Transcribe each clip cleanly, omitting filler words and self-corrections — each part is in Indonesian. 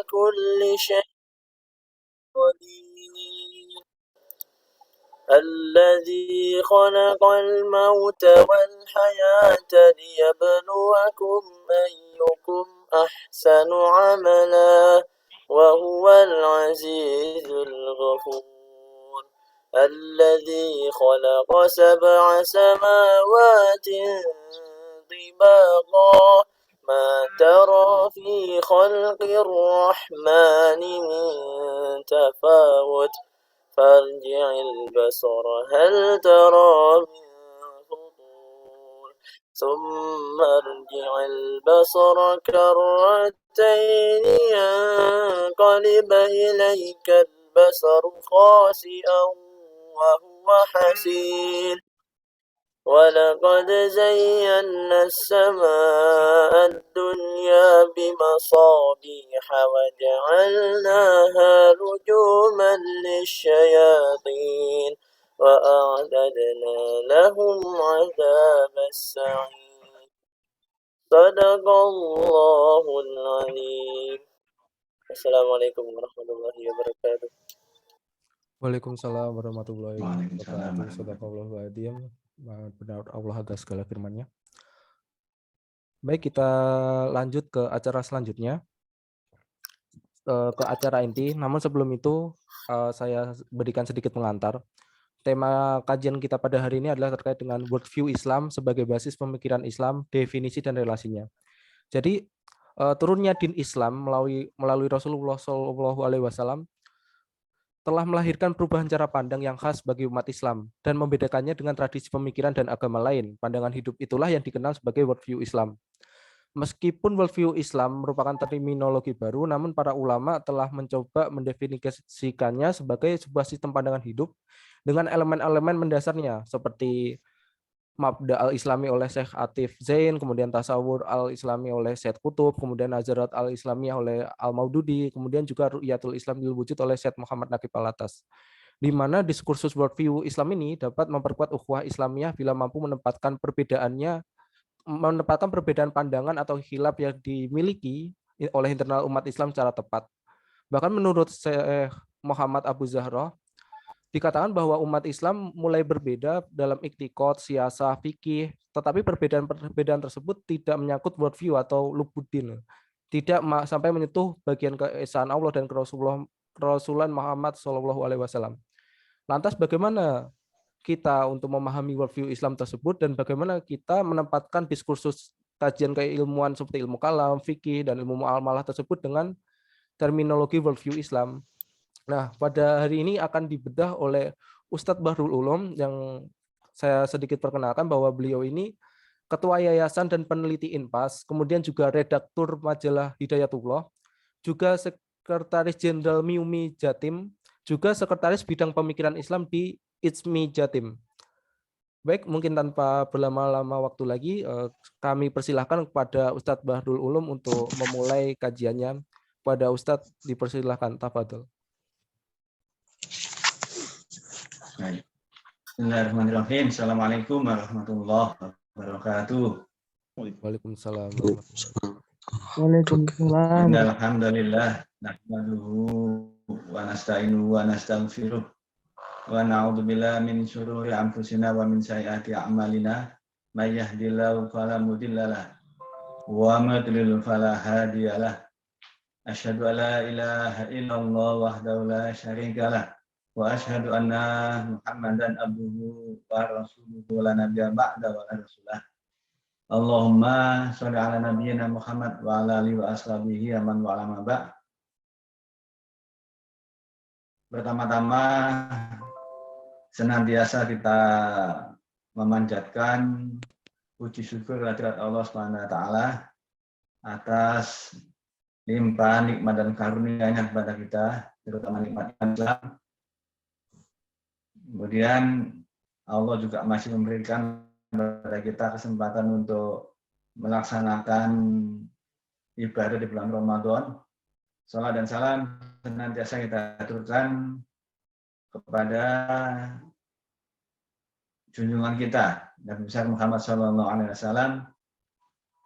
كل شيء قدير الذي خلق الموت والحياة ليبلوكم أيكم أحسن عملا وهو العزيز الغفور الذي خلق 7 سماوات طباقا ما ترى في خلق الرحمن من تفاوت فارجع البصر هل ترى من فطور ثم ارجع البصر كرتين ينقلب إليك البصر خاسئا وهو حسير ولقد زينا السماء الدنيا بمصابيح وجعلناها رجوما للشياطين وأعتدنا لهم عذاب السعير صدق الله العظيم. Assalamualaikum warahmatullahi wabarakatuh. Waalaikumsalam warahmatullahi Waalaikumsalam wabarakatuh. Sadaqallahul adzim. Benar Allah atas segala firman-Nya. Baik, kita lanjut ke acara selanjutnya, ke acara inti. Namun sebelum itu saya berikan sedikit pengantar. Tema kajian kita pada hari ini adalah terkait dengan worldview Islam sebagai basis pemikiran Islam, definisi dan relasinya. Jadi turunnya din Islam melalui Rasulullah SAW telah melahirkan perubahan cara pandang yang khas bagi umat Islam dan membedakannya dengan tradisi pemikiran dan agama lain. Pandangan hidup itulah yang dikenal sebagai worldview Islam. Meskipun worldview Islam merupakan terminologi baru, namun para ulama telah mencoba mendefinisikannya sebagai sebuah sistem pandangan hidup dengan elemen-elemen mendasarnya seperti Mabda al-Islami oleh Syekh Atif Zain, kemudian Tasawur al-Islami oleh Syed Qutub, kemudian Nazarat al-Islamiyah oleh Al-Maududi, kemudian juga Ru'yatul Islam lil Wujud oleh Syed Muhammad Naqib Alatas. Di mana diskursus worldview Islam ini dapat memperkuat ukhuwah Islamiyah bila mampu menempatkan perbedaan pandangan atau khilaf yang dimiliki oleh internal umat Islam secara tepat. Bahkan menurut Syekh Muhammad Abu Zahra, dikatakan bahwa umat Islam mulai berbeda dalam iktikad, siasah, fikih, tetapi perbedaan tersebut tidak menyangkut worldview atau lubuddin, tidak sampai menyentuh bagian keesaan Allah dan Rasulullah Muhammad SAW. Lantas bagaimana kita untuk memahami worldview Islam tersebut dan bagaimana kita menempatkan diskursus kajian keilmuan seperti ilmu kalam, fikih, dan ilmu muamalah tersebut dengan terminologi worldview Islam. Nah, pada hari ini akan dibedah oleh Ustadz Bahrul Ulum yang saya sedikit perkenalkan bahwa beliau ini Ketua Yayasan dan Peneliti INPAS, kemudian juga Redaktur Majalah Hidayatullah, juga Sekretaris Jenderal MIUMI Jatim, juga Sekretaris Bidang Pemikiran Islam di ITSMI Jatim. Baik, mungkin tanpa berlama-lama waktu lagi, kami persilahkan kepada Ustadz Bahrul Ulum untuk memulai kajiannya. Pada Ustadz dipersilahkan, tafadhol. Bismillahirrahmanirrahim. Assalamualaikum warahmatullahi wabarakatuh. Waalaikumsalam. Waalaikumsalam. Alhamdulillah nahmaduhu wa nasta'inuhu wa nastaghfiruh wa na'udzu billahi min syururi anfusina wa min sayyiati a'malina may yahdihillahu fala mudhillalah wa may yudlil fala hadiyalah. Asyhadu an la ilaha illallah wahdahu la syarikalah wa asyhadu anna Muhammadan abduhu wa rasuluhu la nabiyya ba'da wa la rasulah. Allahumma sholli ala nabiyyina Muhammad wa ala alihi wa ashabihi aman wa ala ba'. Pertama-tama senantiasa kita memanjatkan puji syukur kehadirat Allah Subhanahu wa taala atas limpahan nikmat dan karunia-Nya kepada kita, terutama nikmat Islam. Kemudian Allah juga masih memberikan kepada kita kesempatan untuk melaksanakan ibadah di bulan Ramadan. Salat dan salam senantiasa kita aturkan kepada junjungan kita Nabi besar Muhammad SAW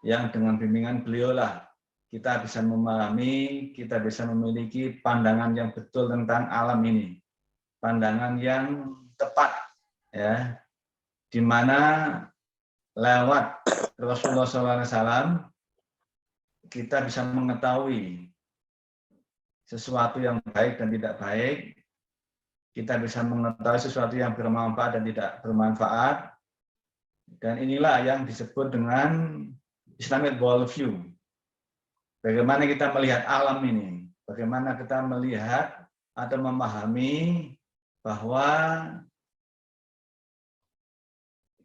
yang dengan bimbingan beliaulah kita bisa memahami, kita bisa memiliki pandangan yang betul tentang alam ini. Pandangan yang tepat, ya, di mana lewat Rasulullah SAW kita bisa mengetahui sesuatu yang baik dan tidak baik, kita bisa mengetahui sesuatu yang bermanfaat dan tidak bermanfaat, dan inilah yang disebut dengan Islamic worldview. Bagaimana kita melihat alam ini, bagaimana kita melihat atau memahami bahwa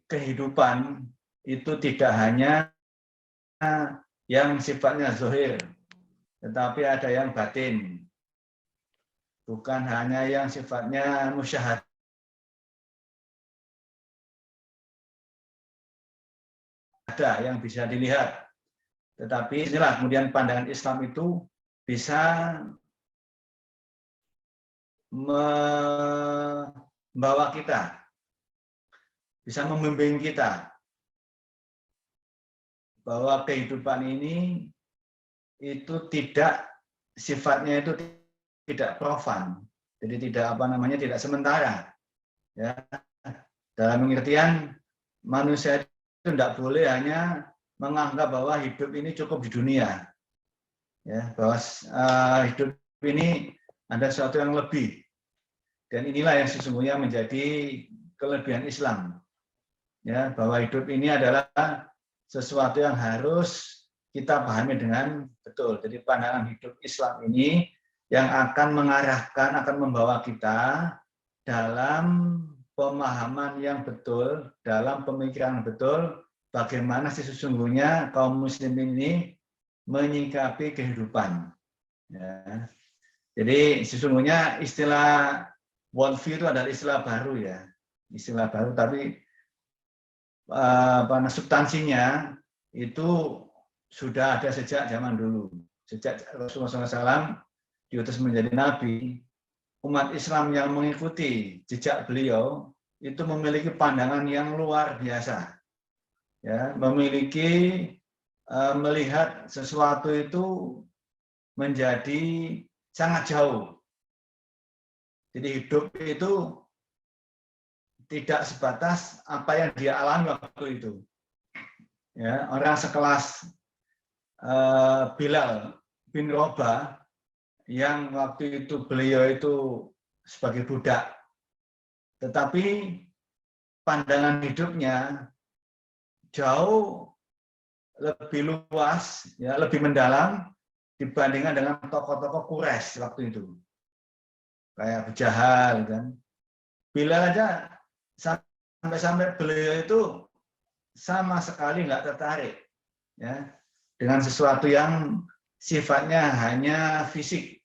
kehidupan itu tidak hanya yang sifatnya zahir, tetapi ada yang batin. Bukan hanya yang sifatnya musyahadah, ada yang bisa dilihat. Tetapi inilah kemudian pandangan Islam itu bisa membawa kita, bisa membimbing kita bahwa kehidupan ini itu tidak sifatnya itu tidak profan, jadi tidak tidak sementara. Ya, dalam pengertian manusia itu tidak boleh hanya menganggap bahwa hidup ini cukup di dunia, ya, bahwa hidup ini ada sesuatu yang lebih, dan inilah yang sesungguhnya menjadi kelebihan Islam, ya, bahwa hidup ini adalah sesuatu yang harus kita pahami dengan betul. Jadi pandangan hidup Islam ini yang akan mengarahkan, akan membawa kita dalam pemahaman yang betul, dalam pemikiran betul, bagaimana sesungguhnya kaum muslimin ini menyikapi kehidupan. Ya. Jadi sesungguhnya istilah worldview itu adalah istilah baru, ya, istilah baru, tapi substansinya itu sudah ada sejak zaman dulu. Sejak Rasulullah SAW diutus menjadi nabi, umat Islam yang mengikuti jejak beliau itu memiliki pandangan yang luar biasa, ya, memiliki melihat sesuatu itu menjadi sangat jauh. Jadi hidup itu tidak sebatas apa yang dia alami waktu itu. Ya, orang sekelas Bilal bin Rabah yang waktu itu beliau itu sebagai budak, tetapi pandangan hidupnya jauh lebih luas, ya, lebih mendalam dibandingkan dengan tokoh-tokoh Quraisy waktu itu, kayak Abu Jahal, kan. Bilal aja sampai beliau itu sama sekali nggak tertarik, ya, dengan sesuatu yang sifatnya hanya fisik.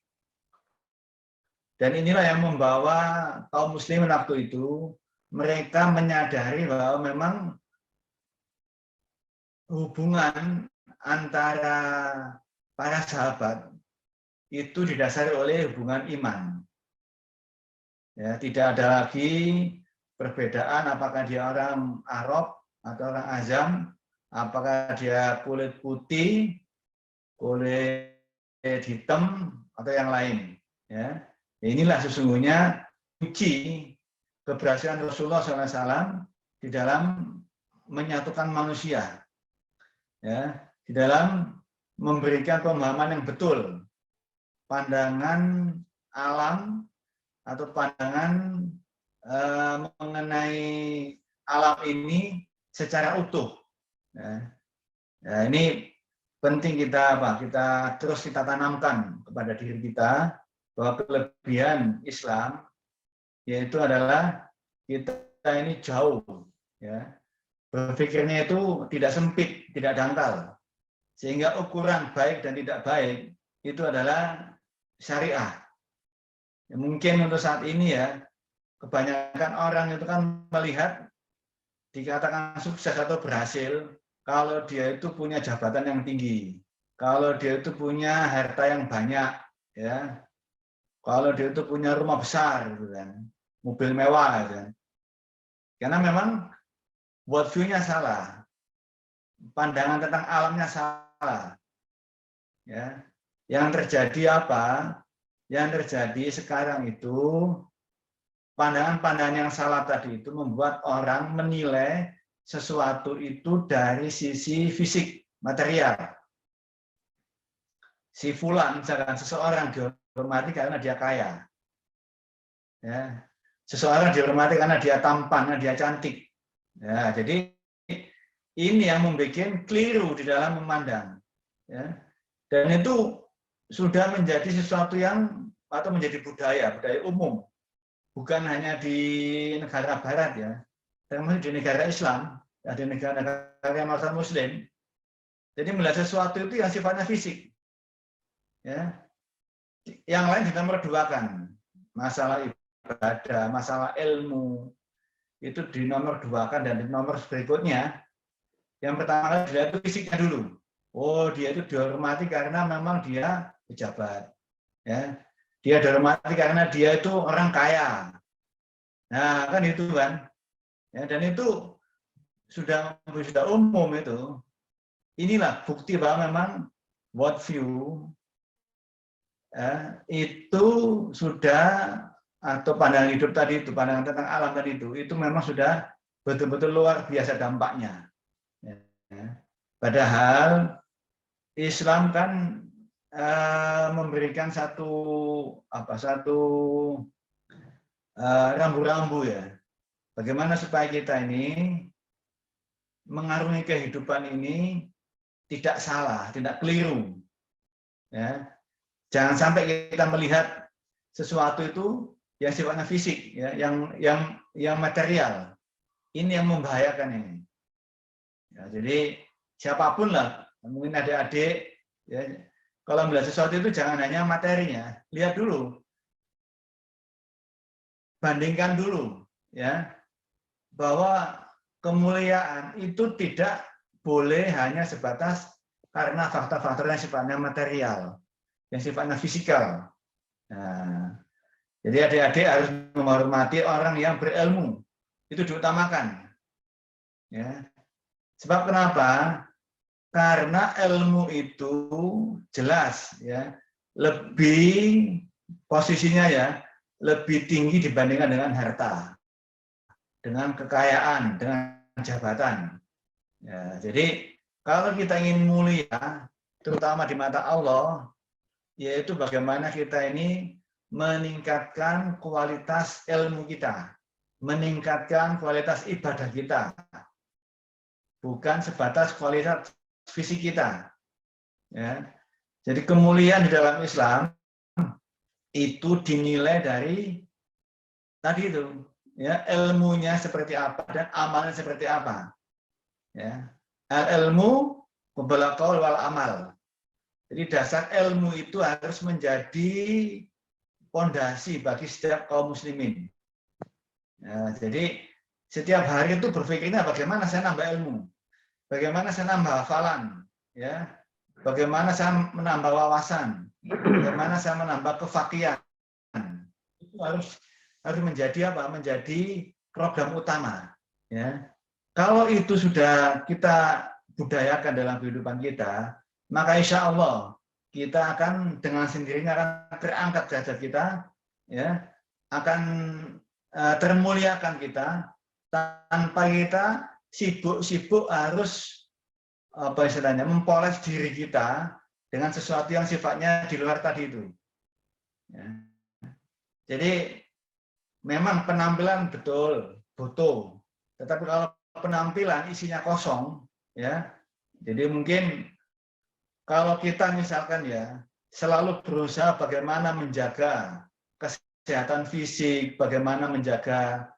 Dan inilah yang membawa kaum muslimin waktu itu, mereka menyadari bahwa memang hubungan antara para sahabat itu didasari oleh hubungan iman. Ya, tidak ada lagi perbedaan apakah dia orang Arab atau orang Azam, apakah dia kulit putih, kulit hitam, atau yang lain. Ya, inilah sesungguhnya uji keberhasilan Rasulullah SAW di dalam menyatukan manusia, ya, di dalam memberikan pemahaman yang betul, pandangan alam atau pandangan mengenai alam ini secara utuh. Ya. Ya, ini penting kita terus kita tanamkan kepada diri kita bahwa kelebihan Islam yaitu adalah kita ini jauh, ya, berpikirnya itu tidak sempit, tidak dangkal, sehingga ukuran baik dan tidak baik itu adalah syariah. Ya, mungkin untuk saat ini, ya, kebanyakan orang itu kan melihat dikatakan sukses atau berhasil kalau dia itu punya jabatan yang tinggi, kalau dia itu punya harta yang banyak, ya, kalau dia itu punya rumah besar, gitu kan, mobil mewah, gitu kan. Karena memang worldview-nya salah, pandangan tentang alamnya salah. Ya. Yang terjadi apa? Yang terjadi sekarang itu pandangan-pandangan yang salah tadi itu membuat orang menilai sesuatu itu dari sisi fisik, material. Si fulan, misalkan seseorang dihormati karena dia kaya. Ya. Seseorang dihormati karena dia tampan, karena dia cantik. Ya, jadi ini yang membuat keliru di dalam memandang. Ya. Dan itu sudah menjadi sesuatu yang atau menjadi budaya umum. Bukan hanya di negara barat ya, termasuk di negara Islam, ya, di negara-negara yang muslim. Jadi melihat sesuatu itu yang sifatnya fisik. Ya. Yang lain dinomorduakan. Masalah ibadah, masalah ilmu, itu dinomorduakan dan di nomor berikutnya. Yang pertama kali dilihat itu fisiknya dulu. Oh, dia itu dihormati karena memang dia pejabat. Ya. Dia dihormati karena dia itu orang kaya. Nah, kan itu kan. Ya, dan itu sudah umum itu. Inilah bukti bahwa memang world view itu sudah, atau pandangan hidup tadi itu, pandangan tentang alam tadi itu memang sudah betul-betul luar biasa dampaknya. Ya. Padahal Islam kan memberikan satu rambu-rambu ya. Bagaimana supaya kita ini mengarungi kehidupan ini tidak salah, tidak keliru. Ya. Jangan sampai kita melihat sesuatu itu yang sifatnya fisik, ya, yang material. Ini yang membahayakan ini. Ya, jadi siapapun lah, mungkin adik-adik, ya, kalau melihat sesuatu itu jangan hanya materinya, lihat dulu, bandingkan dulu, ya, bahwa kemuliaan itu tidak boleh hanya sebatas karena faktor-faktor yang sifatnya material, yang sifatnya fisikal. Nah, jadi adik-adik harus menghormati orang yang berilmu, itu diutamakan. Ya. Sebab kenapa? Karena ilmu itu jelas, ya, lebih posisinya ya lebih tinggi dibandingkan dengan harta, dengan kekayaan, dengan jabatan. Ya, jadi kalau kita ingin mulia, terutama di mata Allah, yaitu bagaimana kita ini meningkatkan kualitas ilmu kita, meningkatkan kualitas ibadah kita, bukan sebatas kualitas fisik kita. Ya. Jadi kemuliaan di dalam Islam itu dinilai dari tadi itu, ya, ilmunya seperti apa dan amalnya seperti apa. Ya. Ilmu qabla qaul wal amal. Jadi dasar ilmu itu harus menjadi pondasi bagi setiap kaum muslimin. Ya, jadi setiap hari itu berpikirnya bagaimana saya nambah ilmu, bagaimana saya nambah hafalan, ya, bagaimana saya menambah wawasan, bagaimana saya menambah kefakihan. Itu harus menjadi apa? Menjadi program utama. Ya. Kalau itu sudah kita budayakan dalam kehidupan kita, maka insya Allah kita akan dengan sendirinya akan terangkat derajat kita, ya, akan termuliakan kita tanpa kita sibuk harus apa istilahnya mempoles diri kita dengan sesuatu yang sifatnya di luar tadi itu. Ya. Jadi memang penampilan betul butuh, tetapi kalau penampilan isinya kosong, ya, jadi mungkin kalau kita misalkan ya selalu berusaha bagaimana menjaga kesehatan fisik, bagaimana menjaga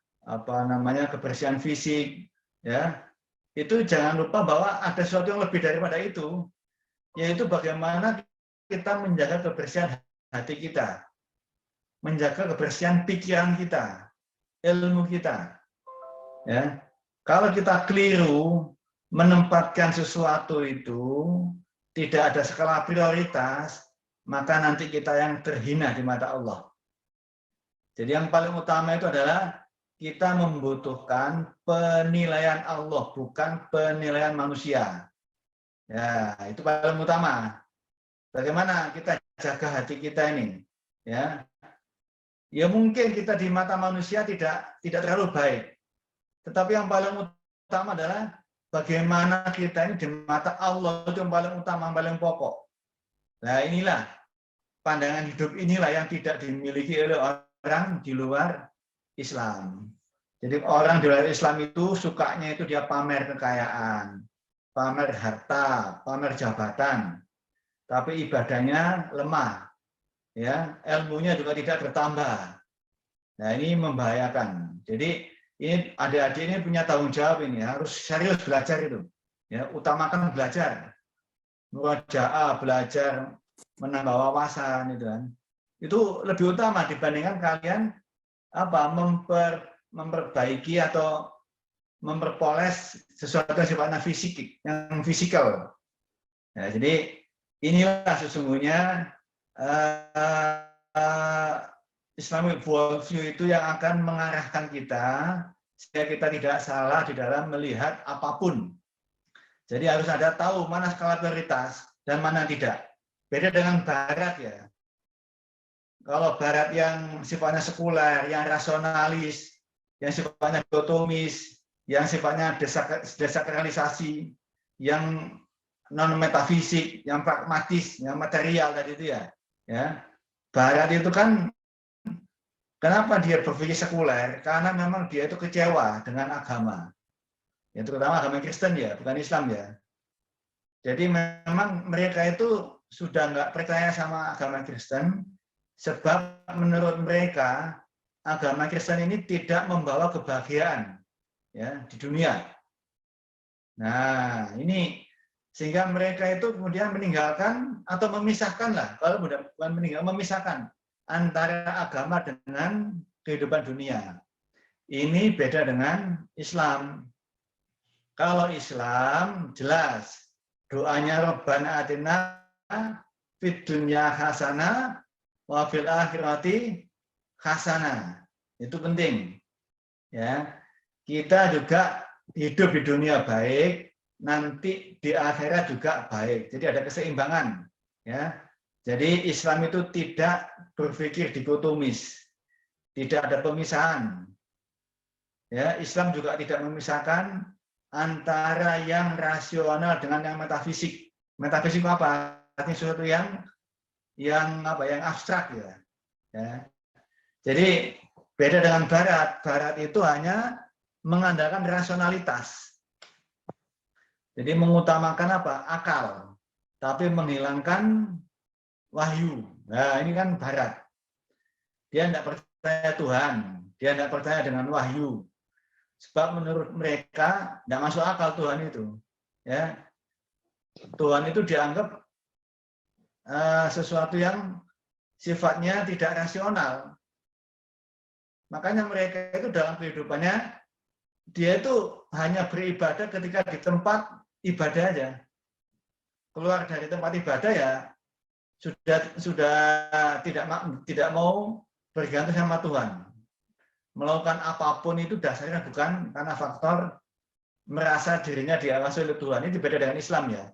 kebersihan fisik, ya, itu jangan lupa bahwa ada sesuatu yang lebih daripada itu, yaitu bagaimana kita menjaga kebersihan hati kita, menjaga kebersihan pikiran kita, ilmu kita. Ya, kalau kita keliru menempatkan sesuatu itu tidak ada skala prioritas, maka nanti kita yang terhina di mata Allah. Jadi yang paling utama itu adalah kita membutuhkan penilaian Allah, bukan penilaian manusia. Ya, itu paling utama. Bagaimana kita jaga hati kita ini? Ya, ya mungkin kita di mata manusia tidak terlalu baik, tetapi yang paling utama adalah bagaimana kita ini di mata Allah itu yang paling utama, yang paling pokok. Nah inilah pandangan hidup inilah yang tidak dimiliki oleh orang di luar Islam. Jadi orang di luar Islam itu sukanya itu dia pamer kekayaan, pamer harta, pamer jabatan, tapi ibadahnya lemah, ya, ilmunya juga tidak bertambah. Nah ini membahayakan. Jadi ini adik-adik ini punya tanggung jawab ini, harus serius belajar itu, ya, utamakan belajar, murajaah, belajar menambah wawasan itu kan. Itu lebih utama dibandingkan kalian memperbaiki atau memperpoles sesuatu yang sifatnya yang fisikal. Nah, jadi inilah sesungguhnya Islamic worldview itu yang akan mengarahkan kita sehingga kita tidak salah di dalam melihat apapun. Jadi harus ada tahu mana skala prioritas dan mana tidak. Beda dengan Barat ya. Kalau Barat yang sifatnya sekuler, yang rasionalis, yang sifatnya dikotomis, yang sifatnya desakralisasi, yang non metafisik, yang pragmatis, yang material tadi itu ya. Barat itu kan kenapa dia berpikir sekuler? Karena memang dia itu kecewa dengan agama. Ya, terutama agama Kristen ya, bukan Islam ya. Jadi memang mereka itu sudah nggak percaya sama agama Kristen, sebab menurut mereka agama Kristen ini tidak membawa kebahagiaan ya di dunia. Nah ini sehingga mereka itu kemudian meninggalkan atau memisahkan lah, kalau bukan meninggal, memisahkan antara agama dengan kehidupan dunia. Ini beda dengan Islam. Kalau Islam jelas doanya Rabbana atina fid dunya hasanah wa fil akhirati hasanah. Itu penting. Ya. Kita juga hidup di dunia baik, nanti di akhirat juga baik. Jadi ada keseimbangan, ya. Jadi Islam itu tidak berpikir dikotomis. Tidak ada pemisahan. Ya, Islam juga tidak memisahkan antara yang rasional dengan yang metafisik. Metafisik apa? Artinya sesuatu yang abstrak ya. Jadi beda dengan Barat. Barat itu hanya mengandalkan rasionalitas. Jadi mengutamakan apa? Akal. Tapi menghilangkan wahyu. Nah, ini kan Barat. Dia tidak percaya Tuhan. Dia tidak percaya dengan wahyu. Sebab menurut mereka tidak masuk akal Tuhan itu. Ya. Tuhan itu dianggap sesuatu yang sifatnya tidak rasional. Makanya mereka itu dalam kehidupannya, dia itu hanya beribadah ketika di tempat ibadah aja. Keluar dari tempat ibadah ya sudah tidak mau bergantung sama Tuhan. Melakukan apapun itu dasarnya bukan karena faktor merasa dirinya diawasi oleh Tuhan. Ini beda dengan Islam ya.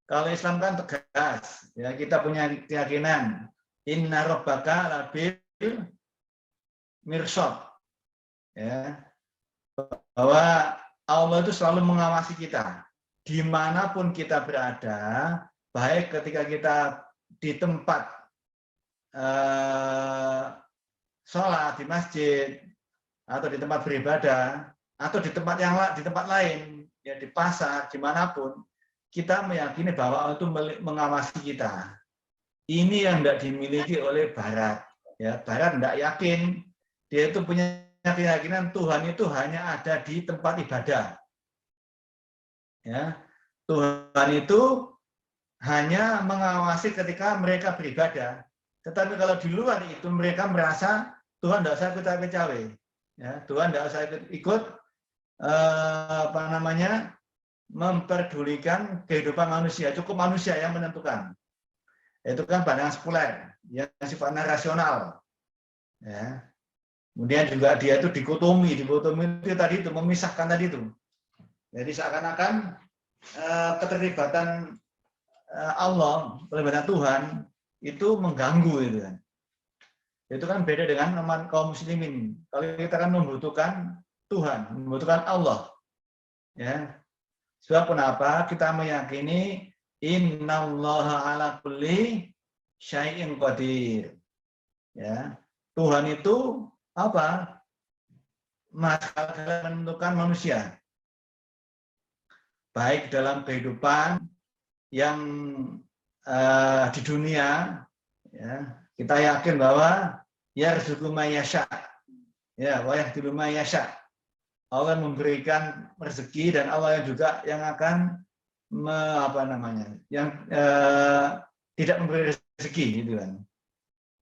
Kalau Islam kan tegas, ya kita punya keyakinan inna rabbaka labil mirsad, ya, bahwa Allah itu selalu mengawasi kita dimanapun kita berada, baik ketika kita di tempat sholat di masjid atau di tempat beribadah atau di tempat lain, ya di pasar dimanapun. Kita meyakini bahwa Allah itu mengawasi kita. Ini yang tidak dimiliki oleh Barat. Ya, Barat tidak yakin. Dia itu punya keyakinan Tuhan itu hanya ada di tempat ibadah. Ya, Tuhan itu hanya mengawasi ketika mereka beribadah. Tetapi kalau di luar itu mereka merasa Tuhan tidak usah cawe-cawe. Ya, Tuhan tidak usah ikut memperdulikan kehidupan manusia, cukup manusia yang menentukan. Itu kan pandangan sekuler, yang sifatnya rasional. Ya. Kemudian juga dia itu dikotomi itu tadi itu memisahkan tadi itu. Jadi seakan-akan keterlibatan Allah, peribadatan Tuhan itu mengganggu itu kan. Itu kan beda dengan kaum muslimin. Kalau kita kan membutuhkan Tuhan, membutuhkan Allah. Ya. Sebab kenapa kita meyakini innallaha ala kulli syai'in qadir. Ya. Tuhan itu apa? Masalah menentukan manusia. Baik dalam kehidupan yang di dunia, ya, kita yakin bahwa yarzuqu may yasha, ya, wa yahdilu may yasha. Allah memberikan rezeki dan Allah juga yang akan tidak memberi rezeki gitu kan.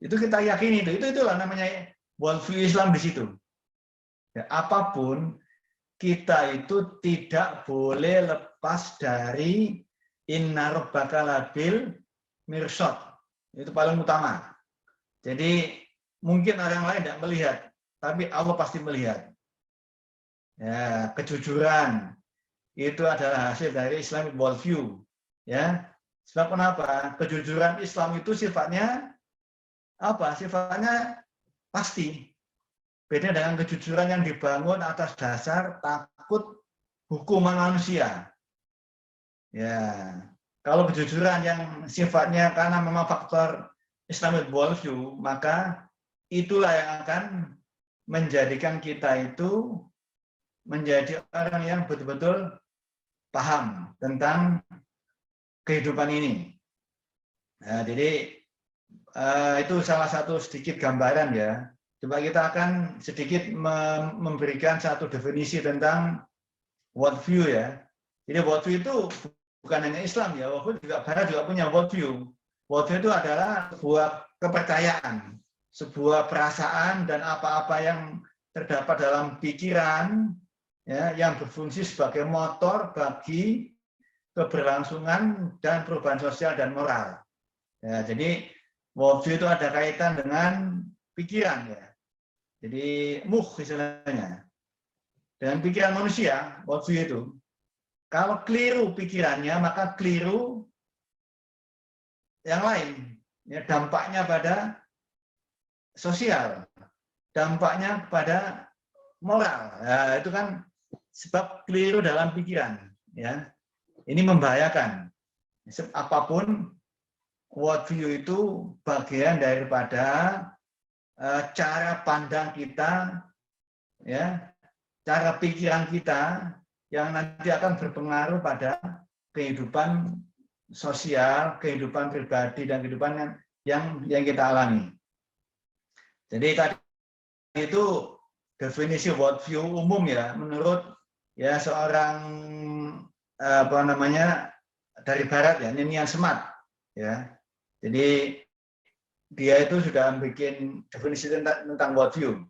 Itu kita yakini itulah namanya worldview Islam di situ. Ya, apapun kita itu tidak boleh lepas dari inna rabbaka labil mirsad. Itu paling utama. Jadi mungkin orang lain tidak melihat, tapi Allah pasti melihat. Ya, kejujuran itu adalah hasil dari Islamic worldview. Ya, sebab kenapa? Kejujuran Islam itu sifatnya apa? Sifatnya pasti. Beda dengan kejujuran yang dibangun atas dasar takut hukuman manusia. Ya, kalau kejujuran yang sifatnya karena memang faktor Islamic worldview, maka itulah yang akan menjadikan kita itu menjadi orang yang betul-betul paham tentang kehidupan ini. Nah, jadi itu salah satu sedikit gambaran ya. Coba kita akan sedikit memberikan satu definisi tentang worldview ya. Jadi worldview itu bukan hanya Islam ya, worldview juga Barat juga punya worldview. Worldview itu adalah sebuah kepercayaan, sebuah perasaan dan apa-apa yang terdapat dalam pikiran ya, yang berfungsi sebagai motor bagi keberlangsungan dan perubahan sosial dan moral. Ya, jadi worldview itu ada kaitan dengan pikiran ya. Jadi istilahnya. Dengan pikiran manusia, worldview itu. Kalau keliru pikirannya, maka keliru yang lain. Ya, dampaknya pada sosial, dampaknya pada moral. Ya, itu kan sebab keliru dalam pikiran. Ya, ini membahayakan. Apapun worldview itu bagian daripada cara pandang kita, ya, cara pikiran kita yang nanti akan berpengaruh pada kehidupan sosial, kehidupan pribadi dan kehidupan yang kita alami. Jadi tadi itu definisi worldview umum ya, menurut ya seorang dari Barat ya, Ninian Smart ya. Jadi dia itu sudah bikin definisi tentang worldview.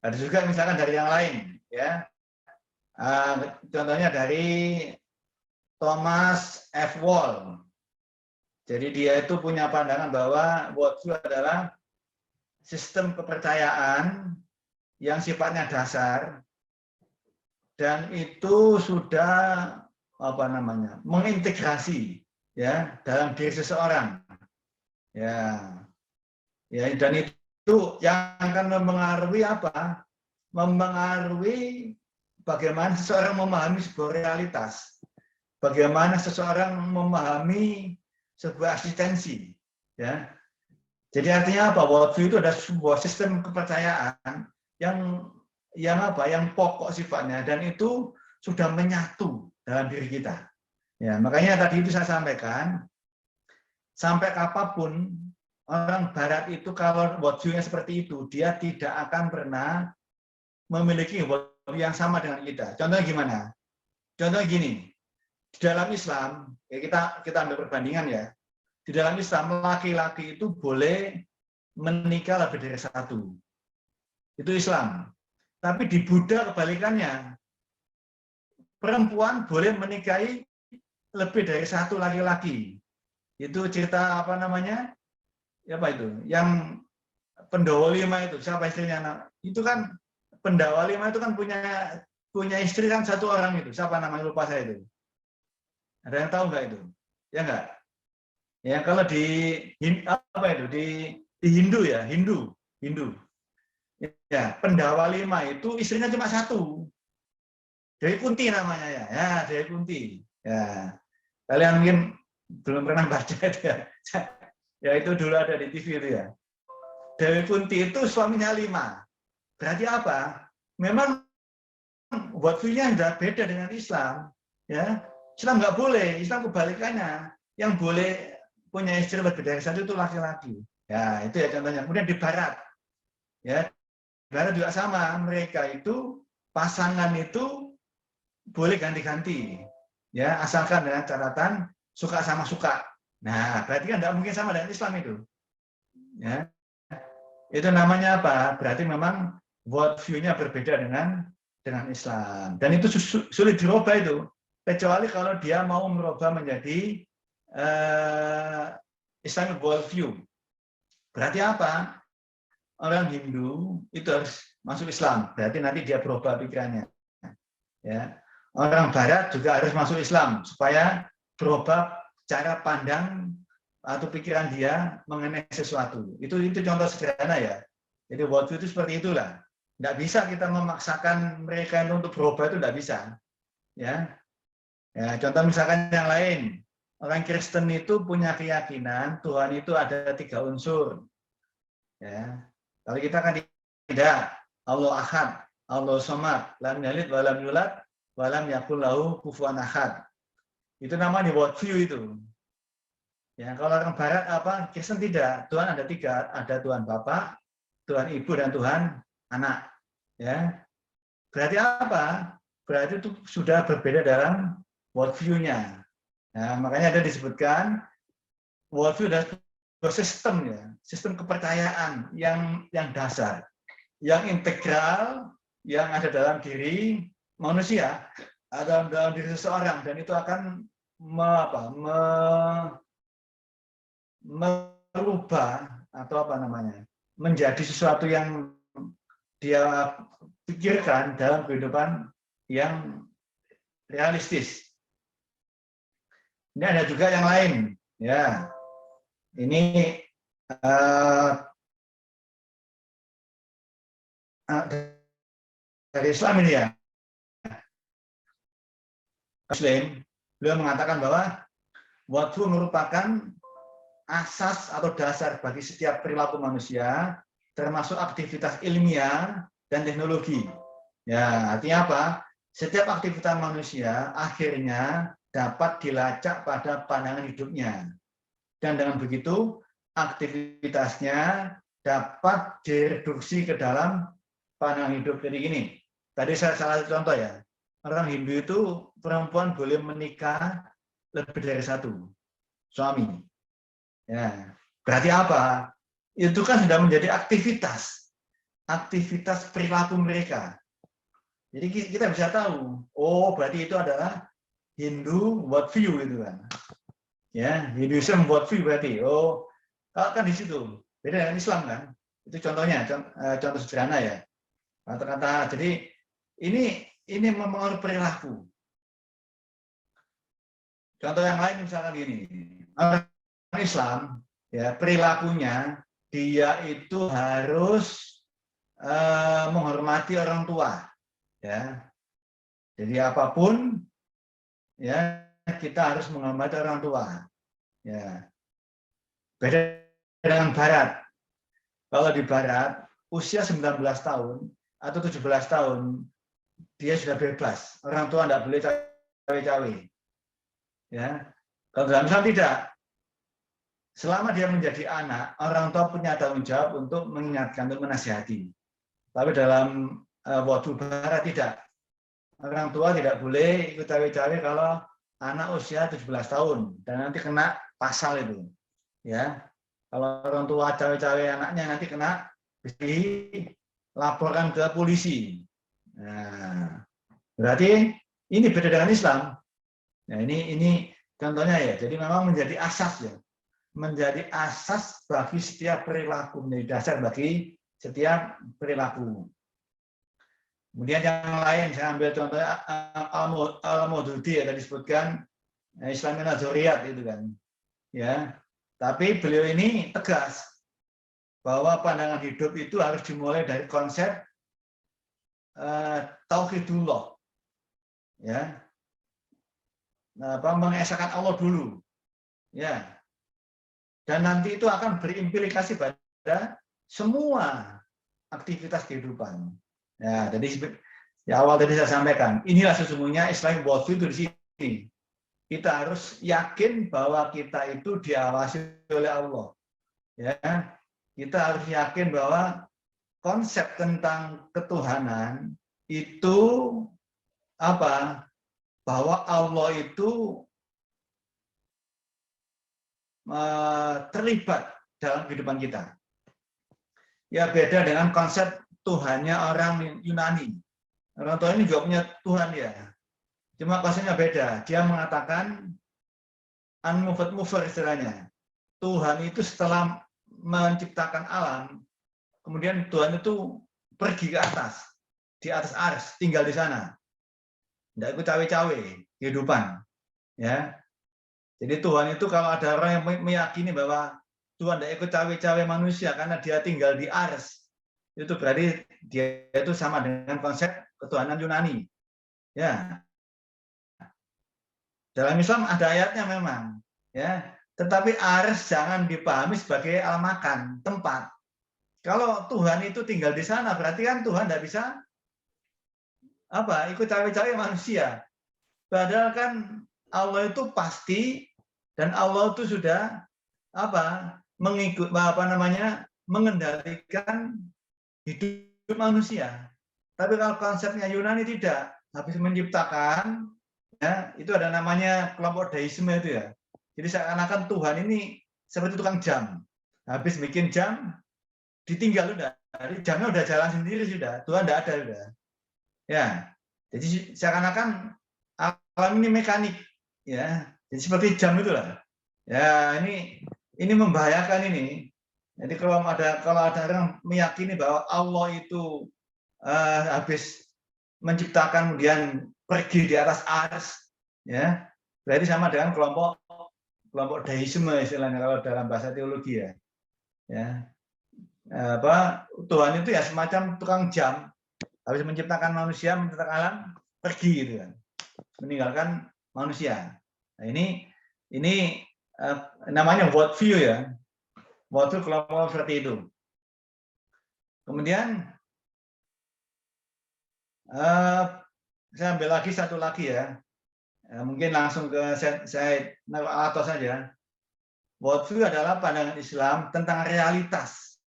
Ada juga misalkan dari yang lain, ya. Contohnya dari Thomas F. Wall. Jadi dia itu punya pandangan bahwa worldview adalah sistem kepercayaan yang sifatnya dasar dan itu sudah mengintegrasi ya dalam diri seseorang. Ya, dan itu yang akan mempengaruhi apa? Mempengaruhi bagaimana seseorang memahami sebuah realitas, bagaimana seseorang memahami sebuah eksistensi. Ya, jadi artinya apa? Worldview itu adalah sebuah sistem kepercayaan yang pokok sifatnya dan itu sudah menyatu dalam diri kita. Ya, makanya tadi itu saya sampaikan, sampai kapanpun orang Barat itu kalau worldview-nya seperti itu, dia tidak akan pernah memiliki worldview yang sama dengan kita. Contohnya gimana? Contohnya gini, di dalam Islam, ya kita ambil perbandingan ya, di dalam Islam laki-laki itu boleh menikah lebih dari satu. Itu Islam. Tapi di Buddha kebalikannya, perempuan boleh menikahi lebih dari satu laki-laki. Itu cerita itu? Yang Pendawa 5 itu, siapa istrinya? Itu kan Pendawa 5 itu kan punya istri kan satu orang itu. Siapa namanya, lupa saya itu. Ada yang tahu nggak itu? Ya nggak? Ya, kalau di apa itu di Hindu ya, Hindu. Ya, Pendawa 5 itu istrinya cuma satu. Dewi Kunti namanya ya. Ya, Dewi Kunti. Ya. Kalian mungkin belum pernah baca itu ya. Ya itu dulu ada di TV itu ya. Dewi Kunti itu suaminya 5. Berarti apa? Memang buat view-nya sudah beda dengan Islam. Ya, Islam nggak boleh. Islam kebalikannya. Yang boleh punya istri lebih dari satu itu laki-laki. Ya, itu ya contohnya. Kemudian di Barat, ya, di Barat juga sama. Mereka itu pasangan itu boleh ganti-ganti, ya, asalkan dengan catatan suka sama suka. Nah, berarti kan tidak mungkin sama dengan Islam itu. Ya, itu namanya apa? Berarti memang world view-nya berbeda dengan Islam. Dan itu sulit dirubah itu. Kecuali kalau dia mau merubah menjadi Islamic world view. Berarti apa? Orang Hindu itu harus masuk Islam. Berarti nanti dia berubah pikirannya. Ya. Orang Barat juga harus masuk Islam supaya berubah cara pandang atau pikiran dia mengenai sesuatu. Itu contoh sederhana ya. Jadi worldview itu seperti itulah. Tidak bisa kita memaksakan mereka untuk berubah, itu tidak bisa. Ya. Ya, contoh misalkan yang lain, orang Kristen itu punya keyakinan Tuhan itu ada 3 unsur. Ya. Kalau kita kan tidak, Allah Ahad, Allah Somad, lam yalid walam yulad, walam yakul lahu kufuwan ahad. Itu namanya worldview itu. Ya, kalau orang Barat apa? Kristen tidak. Tuhan ada 3, ada Tuhan Bapa, Tuhan Ibu, dan Tuhan Anak. Ya, berarti apa? Berarti itu sudah berbeda dalam worldview-nya. Nah, makanya ada disebutkan worldview adalah sistem ya, sistem kepercayaan yang dasar, yang integral, yang ada dalam diri manusia, ada dalam diri seseorang, dan itu akan merubah atau apa namanya, menjadi sesuatu yang dia pikirkan dalam kehidupan yang realistis. Ini ada juga yang lain, ya. Ini dari Islam ini ya. Muslim, beliau mengatakan bahwa worldview merupakan asas atau dasar bagi setiap perilaku manusia, termasuk aktivitas ilmiah dan teknologi. Ya, artinya apa? Setiap aktivitas manusia akhirnya dapat dilacak pada pandangan hidupnya. Dan dengan begitu, aktivitasnya dapat direduksi ke dalam pandangan hidup. Jadi gini, tadi saya salah satu contoh ya. Orang Hindu itu perempuan boleh menikah lebih dari 1 suami. Ya, berarti apa? Itu kan sudah menjadi aktivitas perilaku mereka. Jadi kita bisa tahu, oh berarti itu adalah Hindu worldview itu kan. Ya, Hinduism worldview berarti. Oh, kalau kan di situ beda dengan Islam kan. Itu contohnya, contoh sederhana ya. Kata-kata. Jadi ini mempengaruhi perilaku. Contoh yang lain misalkan gini. Orang Islam ya perilakunya dia itu harus menghormati orang tua. Ya. Jadi apapun ya kita harus menghormati orang tua. Ya. Beda dengan Barat. Kalau di Barat usia 19 tahun atau 17 tahun dia sudah bebas. Orang tua tidak boleh cawe-cawe. Ya. Kalau dalam Islam tidak. Selama dia menjadi anak, orang tua punya tanggung jawab untuk mengingatkan, untuk menasihati. Tapi dalam worldview Barat tidak. Orang tua tidak boleh ikut cawe-cawe kalau anak usia 17 tahun dan nanti kena pasal itu. Ya. Kalau orang tua cawe-cawe anaknya nanti kena dilaporkan ke polisi. Nah, berarti ini beda dengan Islam. Nah, ini contohnya ya. Jadi memang menjadi asas ya. Menjadi asas bagi setiap perilaku, menjadi dasar bagi setiap perilaku. Kemudian yang lain, saya ambil contohnya Al-Maududi ya, tadi disebutkan Islam Nazariyat itu kan. Ya. Tapi beliau ini tegas bahwa pandangan hidup itu harus dimulai dari konsep tauhidullah, ya, mengesahkan Allah dulu, ya, dan nanti itu akan berimplikasi pada semua aktivitas kehidupan. Ya, jadi ya awal tadi saya sampaikan, inilah sesungguhnya Islamic worldview itu di sini. Kita harus yakin bahwa kita itu diawasi oleh Allah. Ya, kita harus yakin bahwa konsep tentang ketuhanan itu apa? Bahwa Allah itu terlibat dalam kehidupan kita. Ya beda dengan konsep Tuhannya orang Yunani. Orang tua ini juga punya Tuhan ya. Cuma konsepnya beda. Dia mengatakan unmoved mover istilahnya. Tuhan itu setelah menciptakan alam, kemudian Tuhan itu pergi ke atas, di atas ars, tinggal di sana. Tidak ikut cawe-cawe kehidupan. Ya. Jadi Tuhan itu kalau ada orang yang meyakini bahwa Tuhan tidak ikut cawe-cawe manusia karena dia tinggal di ars, itu berarti dia itu sama dengan konsep ketuhanan Yunani. Ya. Dalam Islam ada ayatnya memang, ya. Tetapi ars jangan dipahami sebagai alam makan, tempat. Kalau Tuhan itu tinggal di sana, berarti kan Tuhan tidak bisa ikut cawe-cawe manusia. Padahal kan Allah itu pasti dan Allah itu sudah mengendalikan hidup manusia. Tapi kalau konsepnya Yunani tidak, habis menciptakan, ya, itu ada namanya kelompok deisme itu ya. Jadi seakan-akan Tuhan ini seperti tukang jam. Habis bikin jam, ditinggal udah. Jamnya udah jalan sendiri sudah. Tuhan tidak ada sudah. Ya. Jadi seakan-akan alam ini mekanik, ya. Jadi seperti jam itulah. Ya, ini membahayakan ini. Jadi kalau ada orang meyakini bahwa Allah itu habis menciptakan kemudian pergi di atas ars, ya, berarti sama dengan kelompok deisme istilahnya kalau dalam bahasa teologi ya. Ya. Tuhan itu ya semacam tukang jam, habis menciptakan manusia, menciptakan alam, pergi gitu kan, meninggalkan manusia. Nah, ini namanya worldview ya, worldview kelompok seperti itu. Kemudian saya ambil lagi satu lagi ya. Mungkin langsung ke saya naruh atas saja. Worldview adalah pandangan Islam tentang realitas.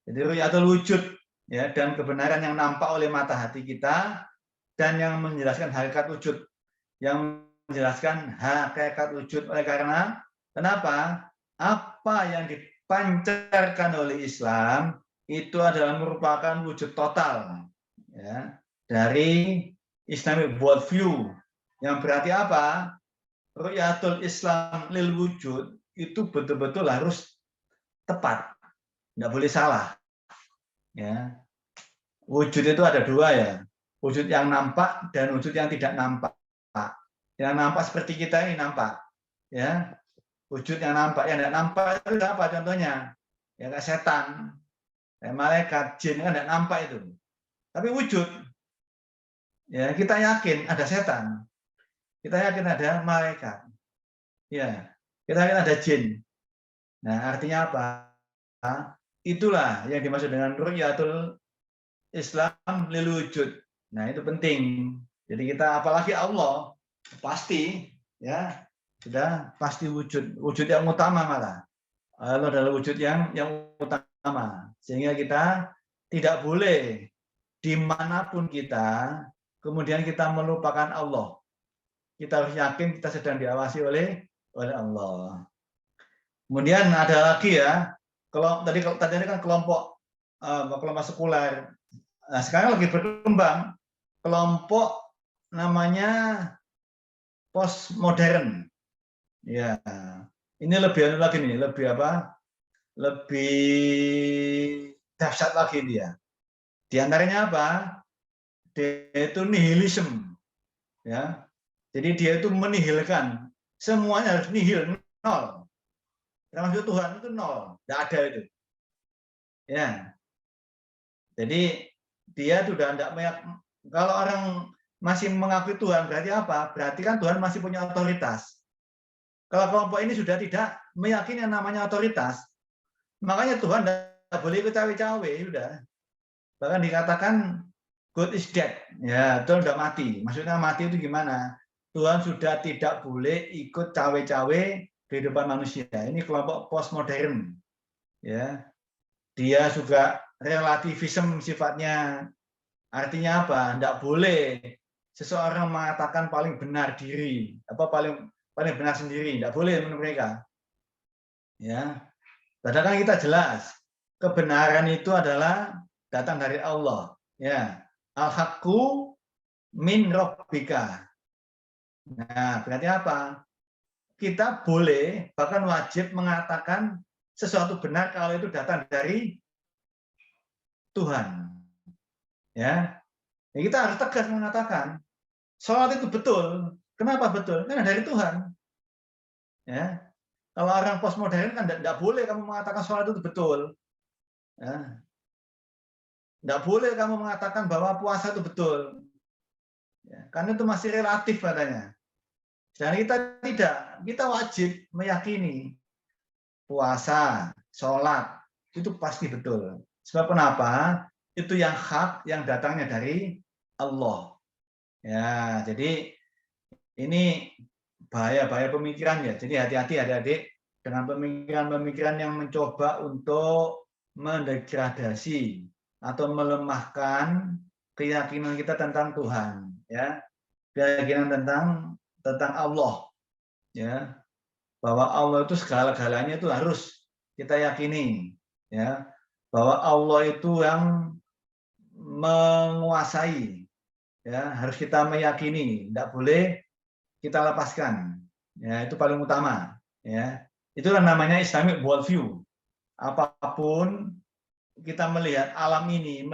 Jadi ru'yatul wujud, ya, dan kebenaran yang nampak oleh mata hati kita dan yang menjelaskan hakikat wujud, yang menjelaskan hakikat wujud. Oleh karena kenapa? Apa yang dipancarkan oleh Islam itu adalah merupakan wujud total, ya, dari Islamic worldview. Yang berarti apa? Ru'yatul Islam lil wujud itu betul-betul harus tepat, nggak boleh salah. Ya, wujud itu ada dua ya, wujud yang nampak dan wujud yang tidak nampak. Yang nampak seperti kita ini nampak, ya. Wujud yang nampak, yang tidak nampak itu apa contohnya? Ya kayak setan, kayak malaikat, jin kan tidak nampak itu. Tapi wujud, ya kita yakin ada setan. Kita yakin ada malaikat, ya. Kita yakin ada jin. Nah, artinya apa? Itulah yang dimaksud dengan ru'yatul Islam lil wujud. Nah, itu penting. Jadi kita apalagi Allah pasti, ya, sudah pasti wujud yang utama malah. Allah adalah wujud yang utama. Sehingga kita tidak boleh dimanapun kita kemudian kita melupakan Allah. Kita harus yakin kita sedang diawasi oleh Allah. Kemudian ada lagi ya, kalau tadi kan kelompok sekuler. Nah, sekarang lagi berkembang kelompok namanya postmodern. Ya, ini lebih lagi nih, lebih dahsyat lagi dia. Di antaranya apa? Dia itu nihilisme. Ya. Jadi dia itu menihilkan, semuanya harus nihil, nol. termasuk Tuhan itu nol, tidak ada itu. Ya, jadi dia sudah tidak kalau orang masih mengakui Tuhan berarti apa? Berarti kan Tuhan masih punya otoritas. Kalau kelompok ini sudah tidak meyakini yang namanya otoritas, makanya Tuhan tidak boleh ikut cawe-cawe, sudah. Bahkan dikatakan God is dead, ya Tuhan sudah mati. Maksudnya mati itu gimana? Tuhan sudah tidak boleh ikut cawe-cawe kehidupan manusia. Ini kelompok postmodern, ya. Dia juga relativisme sifatnya. Artinya apa? Tidak boleh seseorang mengatakan paling benar diri, apa paling benar sendiri, tidak boleh menurut mereka. Ya, padahal kan kita jelas kebenaran itu adalah datang dari Allah. Ya, al-haqqu min rabbika. Nah, berarti apa? Kita boleh bahkan wajib mengatakan sesuatu benar kalau itu datang dari Tuhan. Ya, kita harus tegas mengatakan sholat itu betul. Kenapa betul? Karena dari Tuhan. Ya, kalau orang postmodern kan tidak boleh kamu mengatakan sholat itu betul. Ya. Tidak boleh kamu mengatakan bahwa puasa itu betul. Ya, karena itu masih relatif katanya. Dan kita tidak, kita wajib meyakini puasa, sholat itu pasti betul. Sebab kenapa? Itu yang hak yang datangnya dari Allah. Ya, jadi ini bahaya-bahaya pemikiran ya. Jadi hati-hati adik-adik dengan pemikiran-pemikiran yang mencoba untuk mendegradasi atau melemahkan keyakinan kita tentang Tuhan, ya. Keyakinan tentang Allah, ya. Bahwa Allah itu segala-galanya itu harus kita yakini, ya. Bahwa Allah itu yang menguasai, ya, harus kita meyakini, tidak boleh kita lepaskan, ya, itu paling utama, ya. Itulah namanya Islamic worldview. Apapun kita melihat alam ini,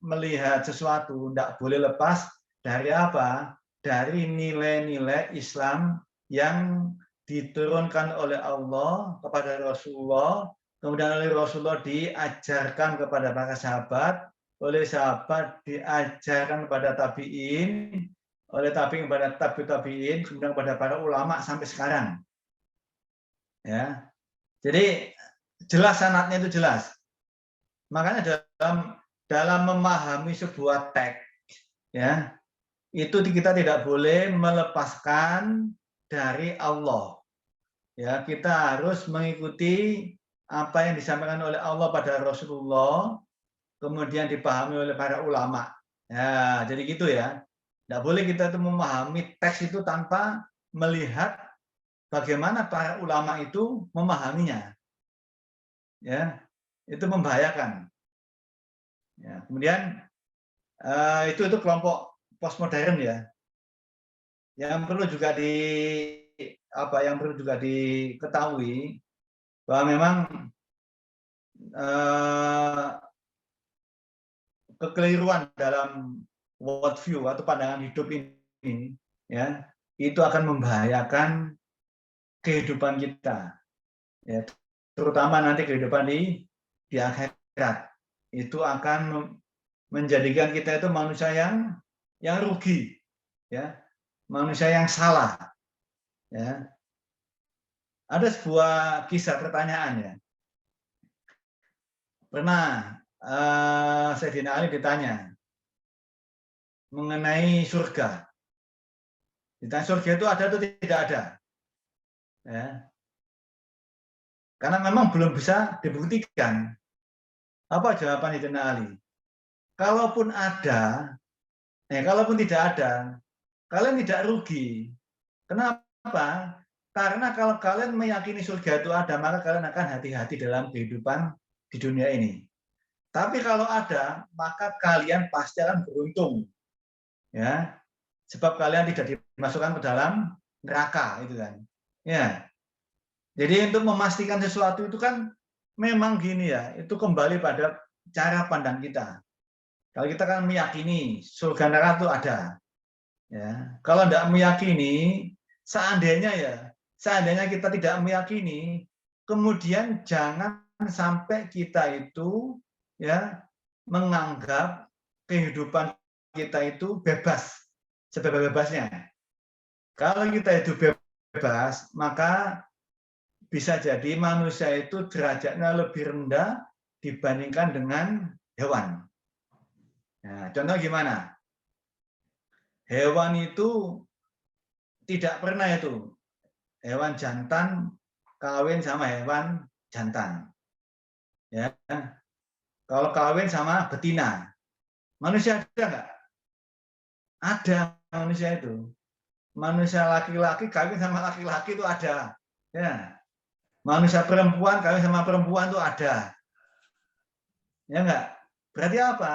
melihat sesuatu, tidak boleh lepas dari apa? Dari nilai-nilai Islam yang diturunkan oleh Allah kepada Rasulullah, kemudian oleh Rasulullah diajarkan kepada para sahabat, oleh sahabat diajarkan kepada tabi'in, oleh tabi'in kepada tabi'in, kemudian kepada para ulama sampai sekarang. Ya. Jadi jelas sanadnya itu jelas. Makanya dalam memahami sebuah teks, ya, itu kita tidak boleh melepaskan dari Allah. Ya, kita harus mengikuti apa yang disampaikan oleh Allah pada Rasulullah, kemudian dipahami oleh para ulama. Ya, jadi gitu ya. Tidak boleh kita itu memahami teks itu tanpa melihat bagaimana para ulama itu memahaminya. Ya, itu membahayakan. Ya, kemudian itu kelompok postmodern ya. Yang perlu juga diketahui bahwa memang kekeliruan dalam worldview atau pandangan hidup ini, ya, itu akan membahayakan kehidupan kita, ya, terutama nanti kehidupan di akhirat. Itu akan menjadikan kita itu manusia yang rugi, ya, manusia yang salah, ya. Ada sebuah kisah pertanyaan, ya. Pernah Sayyidina Ali ditanya mengenai surga. Ditanya surga itu ada atau tidak ada, ya. Karena memang belum bisa dibuktikan. Apa jawaban Sayyidina Ali? Kalaupun ada, kalaupun tidak ada, kalian tidak rugi. Kenapa? Karena kalau kalian meyakini surga itu ada, maka kalian akan hati-hati dalam kehidupan di dunia ini. Tapi kalau ada, maka kalian pasti akan beruntung, ya. Sebab kalian tidak dimasukkan ke dalam neraka, itu kan. Ya. Jadi untuk memastikan sesuatu itu kan memang gini ya, itu kembali pada cara pandang kita. Kalau kita kan meyakini surga neraka itu ada, ya. Kalau tidak meyakini, seandainya kita tidak meyakini, kemudian jangan sampai kita itu ya menganggap kehidupan kita itu bebas, sebebas-bebasnya. Kalau kita itu bebas, maka bisa jadi manusia itu derajatnya lebih rendah dibandingkan dengan hewan. Nah, contoh gimana? Hewan itu tidak pernah itu hewan jantan kawin sama hewan jantan. Ya, kalau kawin sama betina, manusia ada nggak? Ada manusia itu. Manusia laki-laki kawin sama laki-laki itu ada. Ya, manusia perempuan kawin sama perempuan itu ada. Ya enggak? Berarti apa?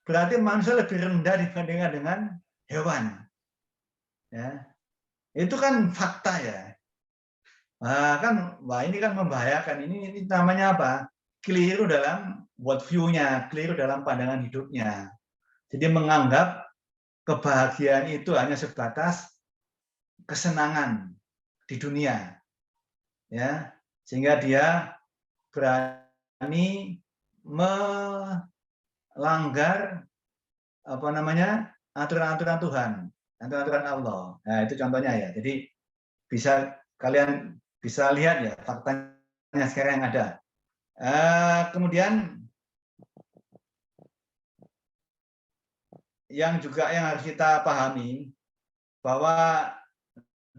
Berarti manusia lebih rendah dibandingkan dengan hewan. Ya. Itu kan fakta ya. Nah, wah ini kan membahayakan. Ini namanya apa? Keliru dalam worldview-nya, keliru dalam pandangan hidupnya. Jadi menganggap kebahagiaan itu hanya sebatas kesenangan di dunia. Ya, sehingga dia berani melanggar aturan-aturan Tuhan, aturan-aturan Allah. Nah, itu contohnya ya. Jadi kalian bisa lihat ya faktanya sekarang yang ada. Kemudian yang harus kita pahami bahwa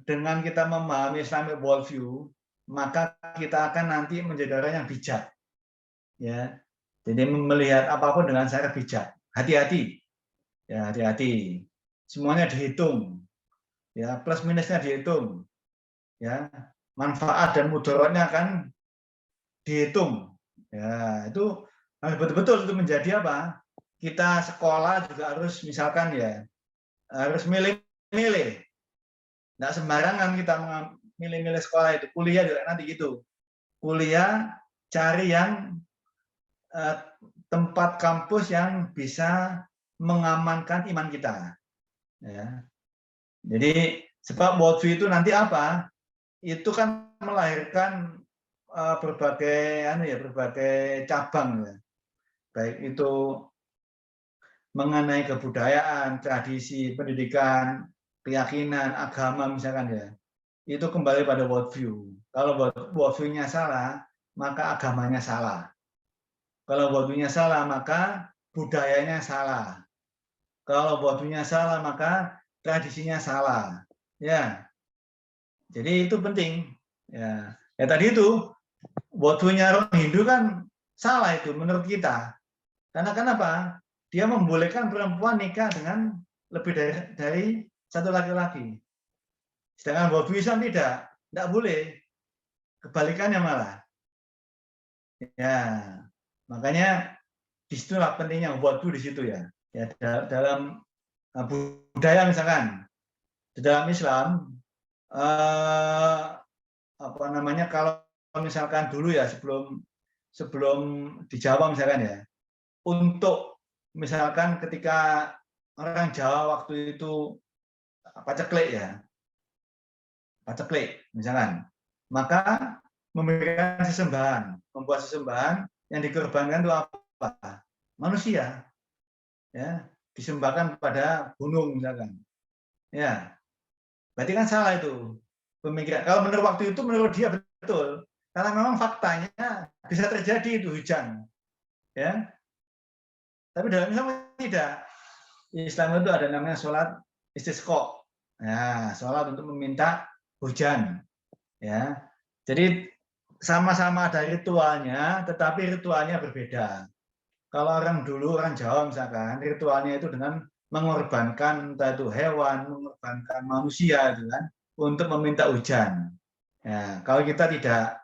dengan kita memahami Islamic worldview, maka kita akan nanti menjadi orang yang bijak. Ya, jadi melihat apapun dengan cara bijak. Hati-hati, ya hati-hati. Semuanya dihitung, ya plus minusnya dihitung, ya manfaat dan mudaratnya akan dihitung. Ya itu harus betul-betul itu menjadi apa? Kita sekolah juga harus misalkan ya harus milih-milih. Nggak sembarangan kita milih-milih sekolah itu. Kuliah juga nanti gitu. Kuliah cari yang tempat kampus yang bisa mengamankan iman kita. Ya. Jadi sebab worldview itu nanti apa? Itu kan melahirkan berbagai cabang ya. Baik itu mengenai kebudayaan, tradisi, pendidikan, keyakinan, agama misalkan ya. Itu kembali pada worldview. Kalau worldview-nya salah, maka agamanya salah. Kalau worldview-nya salah, maka budayanya salah. Kalau worldview-nya salah, maka tradisinya salah. Ya. Jadi itu penting. Ya. Ya tadi itu worldview-nya orang Hindu kan salah itu menurut kita. Karena kenapa? Dia membolehkan perempuan nikah dengan lebih dari satu laki-laki. Sedangkan worldview Islam tidak boleh. Kebalikannya malah. Ya, makanya disitulah pentingnya worldview di situ ya. Ya dalam budaya misalkan di dalam Islam kalau misalkan dulu ya sebelum di Jawa misalkan ya, untuk misalkan ketika orang Jawa waktu itu paceklik ya, paceklik misalkan, maka memberikan sesembahan, membuat sesembahan yang dikorbankan itu apa? Manusia, ya disembahkan pada gunung misalkan, ya berarti kan salah itu pemikiran. Kalau menurut waktu itu menurut dia betul, karena memang faktanya bisa terjadi itu hujan, ya. Tapi dalam Islam tidak. Islam itu ada namanya sholat istisqa, ya sholat untuk meminta hujan, ya. Jadi sama-sama ada ritualnya, tetapi ritualnya berbeda. Kalau orang dulu, orang Jawa misalkan, ritualnya itu dengan mengorbankan entah itu hewan, mengorbankan manusia, gitu kan, untuk meminta hujan. Ya, kalau kita tidak,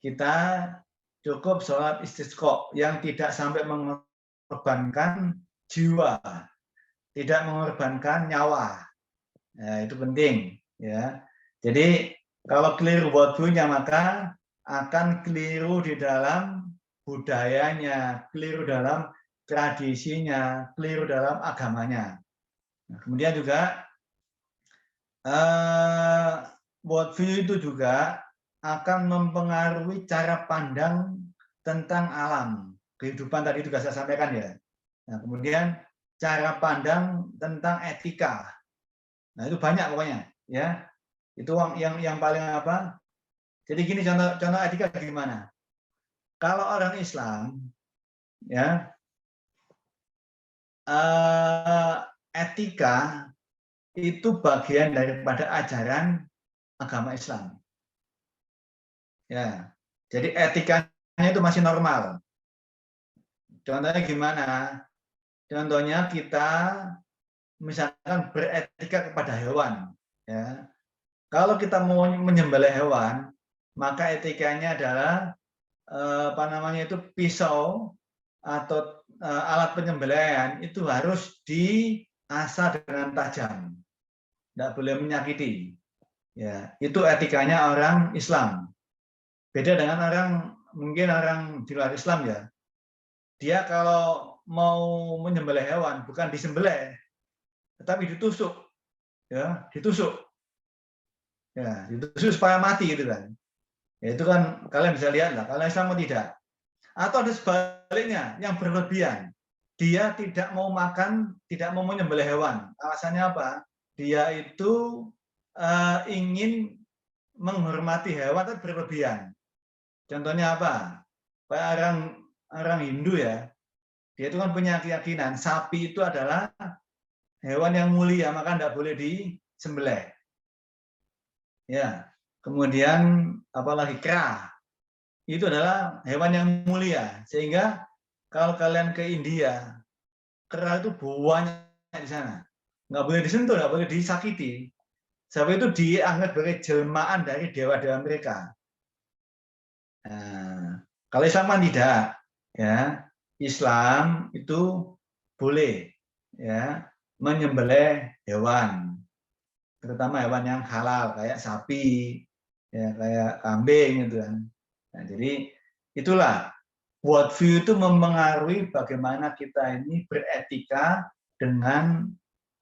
kita cukup sholat istisqa yang tidak sampai mengorbankan jiwa, tidak mengorbankan nyawa. Ya, itu penting. Ya, jadi kalau keliru worldview-nya maka akan keliru di dalam budayanya, keliru dalam tradisinya, keliru dalam agamanya. Nah, kemudian juga worldview itu juga akan mempengaruhi cara pandang tentang alam. Kehidupan tadi juga saya sampaikan ya. Nah, kemudian cara pandang tentang etika. Nah, itu banyak pokoknya ya. Itu yang paling apa? Jadi gini contoh etika gimana? Kalau orang Islam ya, etika itu bagian daripada ajaran agama Islam. Ya. Jadi etikanya itu masih normal. Contohnya gimana? Contohnya kita misalkan beretika kepada hewan. Ya. Kalau kita mau menyembelih hewan, maka etikanya adalah apa namanya itu pisau atau alat penyembelihan itu harus diasah dengan tajam, tidak boleh menyakiti. Ya, itu etikanya orang Islam. Beda dengan mungkin orang di luar Islam ya. Dia kalau mau menyembelih hewan bukan disembelih, tetapi ditusuk, ya, ditusuk, ya, ditusuk supaya mati gitu kan. Ya, itu kan kalian bisa lihat lah, kalau Islam mau tidak. Atau ada sebaliknya yang berlebihan. Dia tidak mau makan, tidak mau menyembelih hewan. Alasannya apa? Dia itu ingin menghormati hewan tapi berlebihan. Contohnya apa? Kayak orang Hindu ya, dia itu kan punya keyakinan sapi itu adalah hewan yang mulia, maka tidak boleh disembelih. Ya, kemudian apalagi kera, itu adalah hewan yang mulia, sehingga kalau kalian ke India, kera itu banyak di sana, nggak boleh disentuh, nggak boleh disakiti. Sebab itu dianggap sebagai jelmaan dari dewa-dewa mereka. Nah, kalau Islam kan tidak, ya. Islam itu boleh, ya, menyembelih hewan, terutama hewan yang halal kayak sapi, ya, kayak kambing gitu kan. Nah, jadi itulah worldview itu mempengaruhi bagaimana kita ini beretika dengan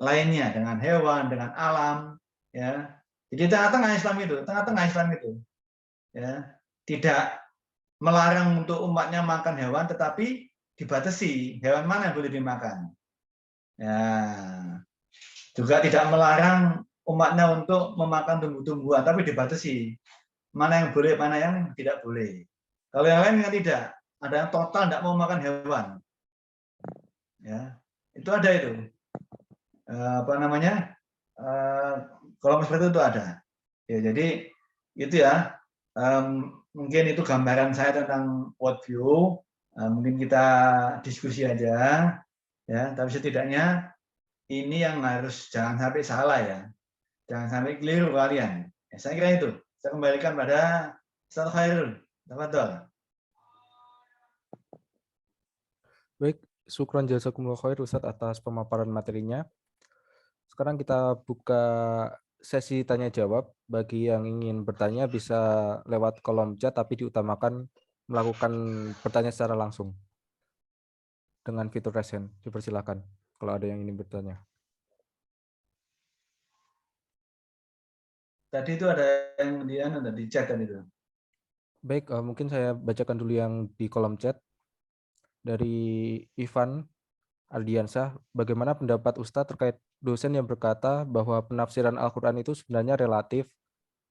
lainnya, dengan hewan, dengan alam, ya. Jadi tengah-tengah Islam itu, ya, tidak melarang untuk umatnya makan hewan, tetapi dibatasi hewan mana yang boleh dimakan. Ya, juga tidak melarang umatnya untuk memakan tumbuh-tumbuhan, tapi dibatasi mana yang boleh, mana yang tidak boleh. Kalau yang lain kan tidak, ada yang total tidak mau makan hewan. Ya, itu ada itu. Apa namanya? Kalau seperti itu ada. Ya, jadi itu ya. Mungkin itu gambaran saya tentang worldview. Mungkin kita diskusi aja, ya. Tapi setidaknya ini yang harus jangan sampai salah ya, jangan sampai keliru kalian. Ya, saya kira itu. Saya kembalikan pada Ustaz Khairul. Tafadhol. Baik, syukron jazakumullah khair Ustaz atas pemaparan materinya. Sekarang kita buka sesi tanya jawab. Bagi yang ingin bertanya bisa lewat kolom chat, tapi diutamakan melakukan pertanyaan secara langsung dengan fitur raise hand. Dipersilakan kalau ada yang ingin bertanya. Tadi itu ada yang di chat tadi itu. Baik, mungkin saya bacakan dulu yang di kolom chat. Dari Ivan Ardiansyah, bagaimana pendapat Ustadz terkait dosen yang berkata bahwa penafsiran Al-Quran itu sebenarnya relatif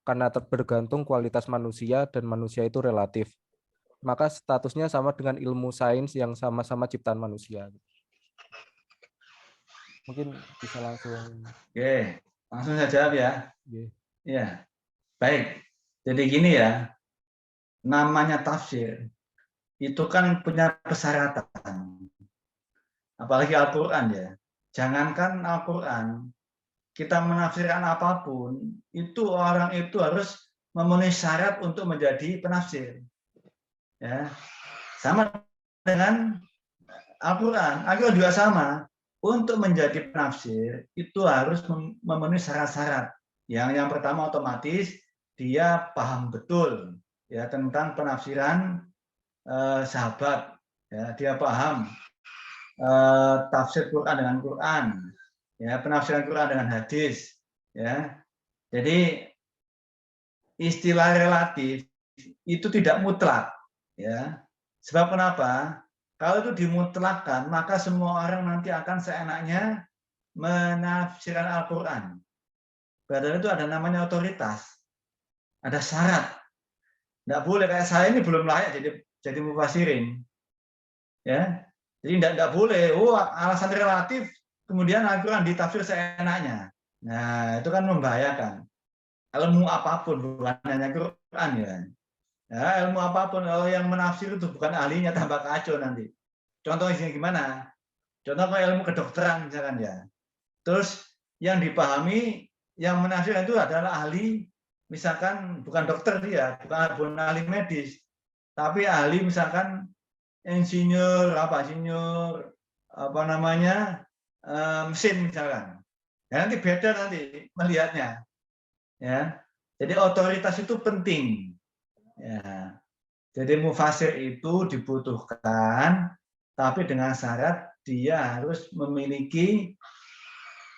karena bergantung kualitas manusia dan manusia itu relatif. Maka statusnya sama dengan ilmu sains yang sama-sama ciptaan manusia. Mungkin bisa langsung. Oke, langsung saya jawab ya. Oke. Ya, baik. Jadi gini ya, namanya tafsir itu kan punya persyaratan. Apalagi Al-Quran ya. Jangankan Al-Quran, kita menafsirkan apapun, itu orang itu harus memenuhi syarat untuk menjadi penafsir. Ya, sama dengan Al-Quran. Al-Quran juga sama. Untuk menjadi penafsir itu harus memenuhi syarat-syarat. Yang pertama otomatis dia paham betul ya tentang penafsiran sahabat. Ya, dia paham tafsir Quran dengan Quran, ya, penafsiran Quran dengan hadis, ya. Jadi istilah relatif itu tidak mutlak, ya. Sebab kenapa? Kalau itu dimutlakkan, maka semua orang nanti akan seenaknya menafsirkan Al-Quran. Padahal itu ada namanya otoritas, ada syarat. Nggak boleh kayak saya ini belum layak jadi mufasirin, ya. Jadi nggak boleh. Oh, alasan relatif, kemudian Al-Quran ditafsir seenaknya. Nah, itu kan membahayakan. Ilmu apapun, bukan hanya Quran ya. Ya, ilmu apapun, kalau yang menafsir itu bukan ahlinya, tambah kacau nanti. Contohnya gimana? Contoh kayak ilmu kedokteran misalkan ya. Terus yang dipahami, yang menafsir itu adalah ahli, misalkan bukan dokter dia, bukan ahli medis, tapi ahli misalkan insinyur mesin misalkan. Ya, nanti beda nanti melihatnya. Ya, jadi otoritas itu penting. Ya, jadi mufasir itu dibutuhkan, tapi dengan syarat dia harus memiliki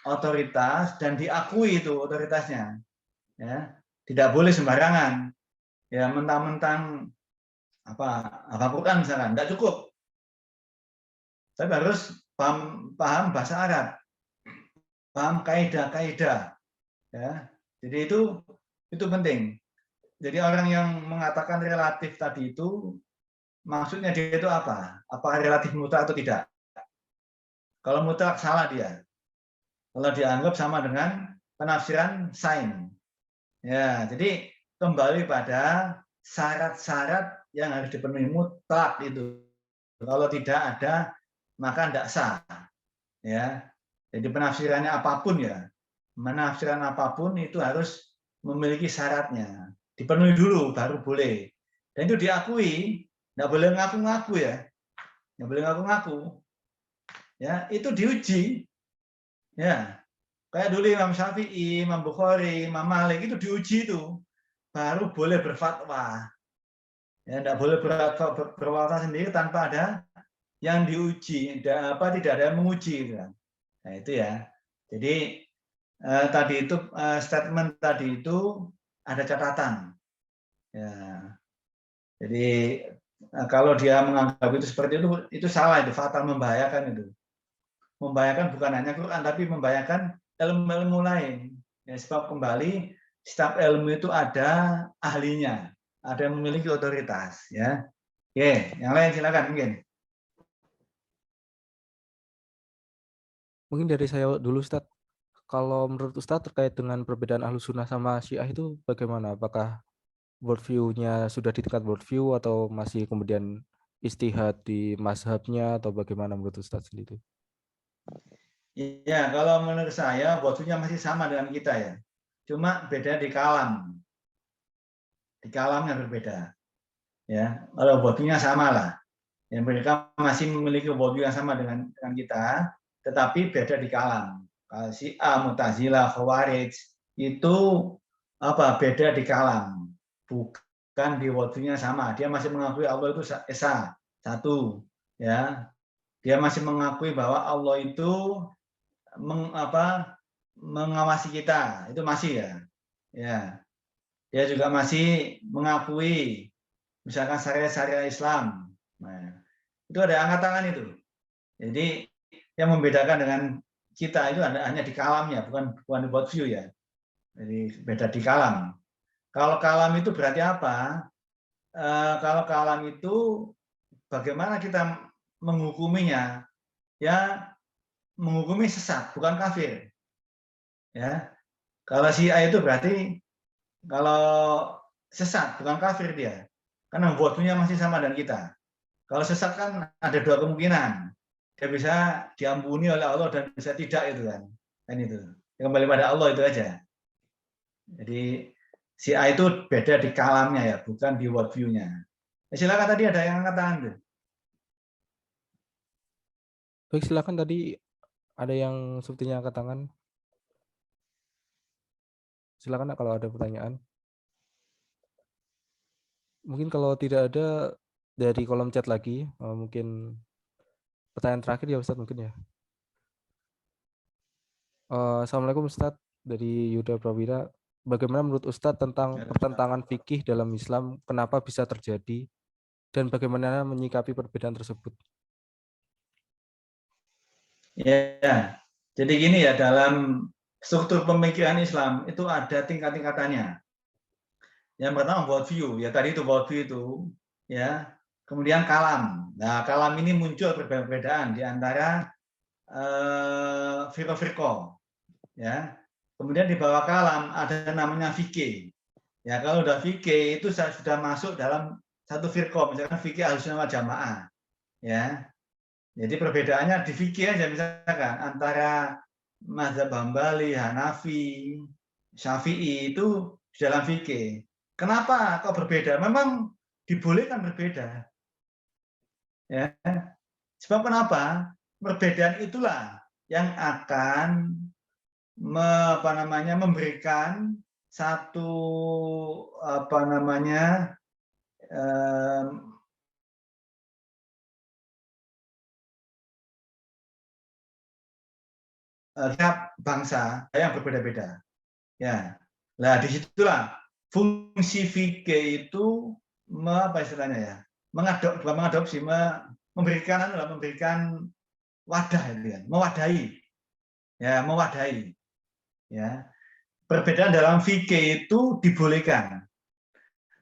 otoritas dan diakui itu otoritasnya. Ya, tidak boleh sembarangan. Ya, mentang-mentang apa Quran misalkan, tidak cukup. Tapi harus paham bahasa Arab, paham kaidah-kaidah. Ya, jadi itu penting. Jadi orang yang mengatakan relatif tadi itu, maksudnya dia itu apa? Apakah relatif mutlak atau tidak? Kalau mutlak salah dia. Kalau dianggap sama dengan penafsiran sains. Ya, jadi kembali pada syarat-syarat yang harus dipenuhi mutlak itu. Kalau tidak ada, maka tidak sah. Ya, jadi penafsirannya apapun ya, penafsiran apapun itu harus memiliki syaratnya. Dipenuhi dulu baru boleh. Dan itu diakui, nggak boleh ngaku-ngaku ya, nggak boleh ngaku-ngaku. Ya, itu diuji. Ya, kayak dulu Imam Syafi'i, Imam Bukhari, Imam Malik itu diuji itu, baru boleh berfatwa. Ya, nggak boleh berfatwa sendiri tanpa ada yang diuji, tidak ada yang menguji. Nah itu ya. Jadi tadi itu statement tadi itu ada catatan. Ya, jadi kalau dia menganggap itu seperti itu salah, itu fatal, membahayakan itu. Membahayakan bukan hanya Quran, tapi membahayakan ilmu-ilmu lain. Ya, sebab kembali setiap ilmu itu ada ahlinya, ada yang memiliki otoritas. Ya, oke, yang lain silakan mungkin. Mungkin dari saya dulu, Ustadz. Kalau menurut Ustadz terkait dengan perbedaan Ahlus Sunnah sama Syiah itu bagaimana? Apakah worldview-nya sudah di tingkat worldview atau masih kemudian istihad di mazhabnya atau bagaimana menurut Ustadz sendiri? Ya, kalau menurut saya worldview-nya masih sama dengan kita ya. Cuma beda di kalam. Di kalamnya berbeda. Ya, kalau worldview-nya sama lah. Ya, mereka masih memiliki worldview yang sama dengan kita, tetapi beda di kalam. Kalau Syiah, Mu'tazilah, Khawarij itu beda di kalam, bukan di worldview-nya sama. Dia masih mengakui Allah itu esa, satu, ya. Dia masih mengakui bahwa Allah itu mengawasi kita, itu masih ya. Ya. Dia juga masih mengakui misalkan syariat-syariat Islam. Nah, itu ada angkat tangan itu. Jadi yang membedakan dengan kita itu hanya di kalamnya, bukan di worldview ya. Jadi beda di kalam. Kalau kalam itu berarti apa? Kalau kalam itu bagaimana kita menghukuminya? Ya, menghukumi sesat, bukan kafir. Ya, kalau Syiah itu berarti kalau sesat, bukan kafir dia, karena worldview-nya masih sama dengan kita. Kalau sesat kan ada dua kemungkinan. Dia bisa diampuni oleh Allah dan bisa tidak itu kan. Kan itu. Kembali pada Allah itu aja. Jadi Syiah itu beda di kalamnya ya, bukan di worldview-nya. Silakan tadi ada yang angkat tangan tuh. Baik, silakan tadi ada yang sepertinya angkat tangan. Silakan kalau ada pertanyaan. Mungkin kalau tidak ada dari kolom chat lagi, mungkin pertanyaan terakhir ya Ustadz mungkin ya. Assalamualaikum Ustadz, dari Yuda Prawira. bagaimana menurut Ustadz tentang pertentangan fikih dalam Islam, kenapa bisa terjadi, dan bagaimana menyikapi perbedaan tersebut? Ya, jadi gini ya, dalam struktur pemikiran Islam itu ada tingkat-tingkatannya. Yang pertama worldview, ya tadi itu worldview itu, ya. Kemudian kalam. Nah, kalam ini muncul perbedaan di antara firqah-firqah, ya. Kemudian di bawah kalam ada namanya fikih. Ya, kalau udah fikih itu sudah masuk dalam satu firqah, misalkan fikih Ahlussunnah wal Jamaah, ya. Jadi perbedaannya di fikih aja, misalkan antara mazhab Hambali, Hanafi, Syafi'i itu di dalam fikih. Kenapa kok berbeda? Memang dibolehkan berbeda. Ya. Sebab kenapa? Perbedaan itulah yang akan memberikan satu tiap bangsa yang berbeda-beda. Ya, nah disitulah fungsi fikih itu apa istilahnya ya, memberikan wadah itu ya, mewadahi. Ya, perbedaan dalam fikih itu dibolehkan.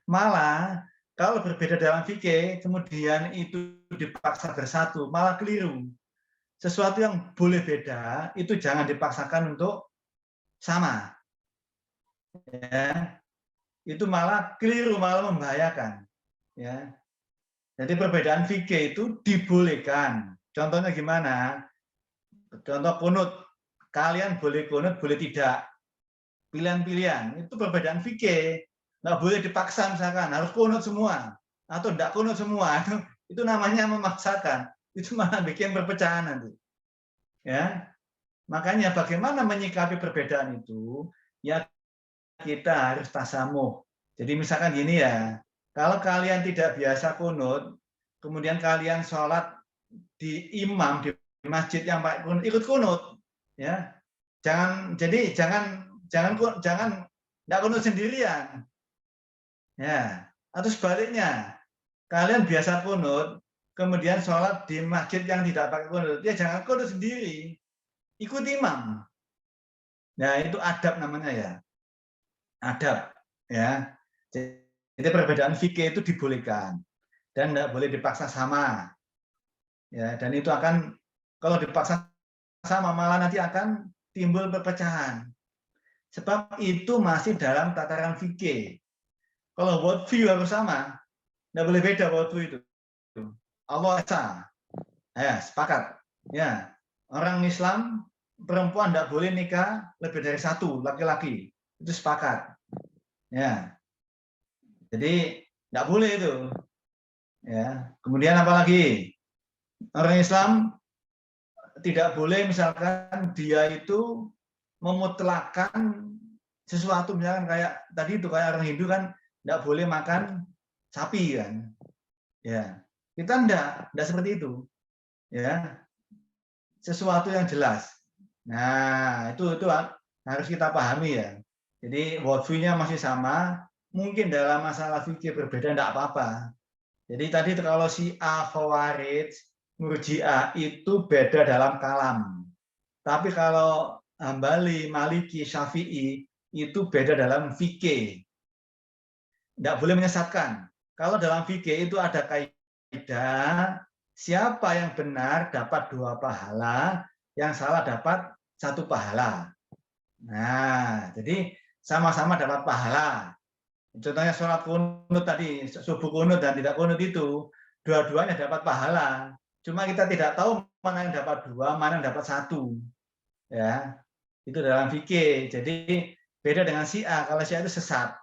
Malah kalau berbeda dalam fikih kemudian itu dipaksa bersatu, malah keliru. Sesuatu yang boleh beda itu jangan dipaksakan untuk sama. Ya, itu malah keliru, malah membahayakan. Ya, jadi perbedaan fikih itu dibolehkan. Contohnya gimana? Contoh kunut, kalian boleh kunut, boleh tidak. Pilihan-pilihan itu perbedaan fikih. Nggak boleh dipaksa, misalkan harus kunut semua atau tidak kunut semua. Itu namanya memaksakan. Itu malah bikin perpecahan nanti. Ya, makanya bagaimana menyikapi perbedaan itu? Ya kita harus tasamuh. Jadi misalkan gini ya, kalau kalian tidak biasa kunut, kemudian kalian sholat di imam di masjid yang pakai kunut, ikut kunut, ya. Jangan nggak kunut sendirian, ya. Atau sebaliknya, kalian biasa kunut, kemudian sholat di masjid yang tidak pakai kunut, ya jangan kunut sendiri, ikut imam. Nah itu adab namanya ya. Adab, ya. Jadi perbedaan fikih itu dibolehkan dan tidak boleh dipaksa sama, ya. Dan itu akan kalau dipaksa sama malah nanti akan timbul perpecahan. Sebab itu masih dalam tataran fikih. Kalau worldview harus sama, tidak boleh beda worldview itu. Allah Esa, ya sepakat. Ya, orang Islam perempuan tidak boleh nikah lebih dari satu laki-laki, itu sepakat. Ya, jadi nggak boleh itu. Ya, kemudian apalagi orang Islam tidak boleh misalkan dia itu memutlakan sesuatu, misalkan kayak tadi itu kayak orang Hindu kan nggak boleh makan sapi kan. Ya, kita enggak seperti itu. Ya, sesuatu yang jelas. Nah, itu harus kita pahami ya. Jadi worldview-nya masih sama, mungkin dalam masalah fikih berbeda enggak apa-apa. Jadi tadi kalau Syiah, Khawarij, Murji'ah itu beda dalam kalam. Tapi kalau Hambali, Maliki, Syafi'i itu beda dalam fikih. Tidak boleh menyesatkan. Kalau dalam fikih itu ada kaidah, siapa yang benar dapat 2 pahala, yang salah dapat 1 pahala. Nah, jadi sama-sama dapat pahala. Contohnya sholat kunut tadi, subuh kunut dan tidak kunut itu, dua-duanya dapat pahala. Cuma kita tidak tahu mana yang dapat 2, mana yang dapat 1. Ya, itu dalam fikih. Jadi beda dengan Syiah. Kalau Syiah itu sesat.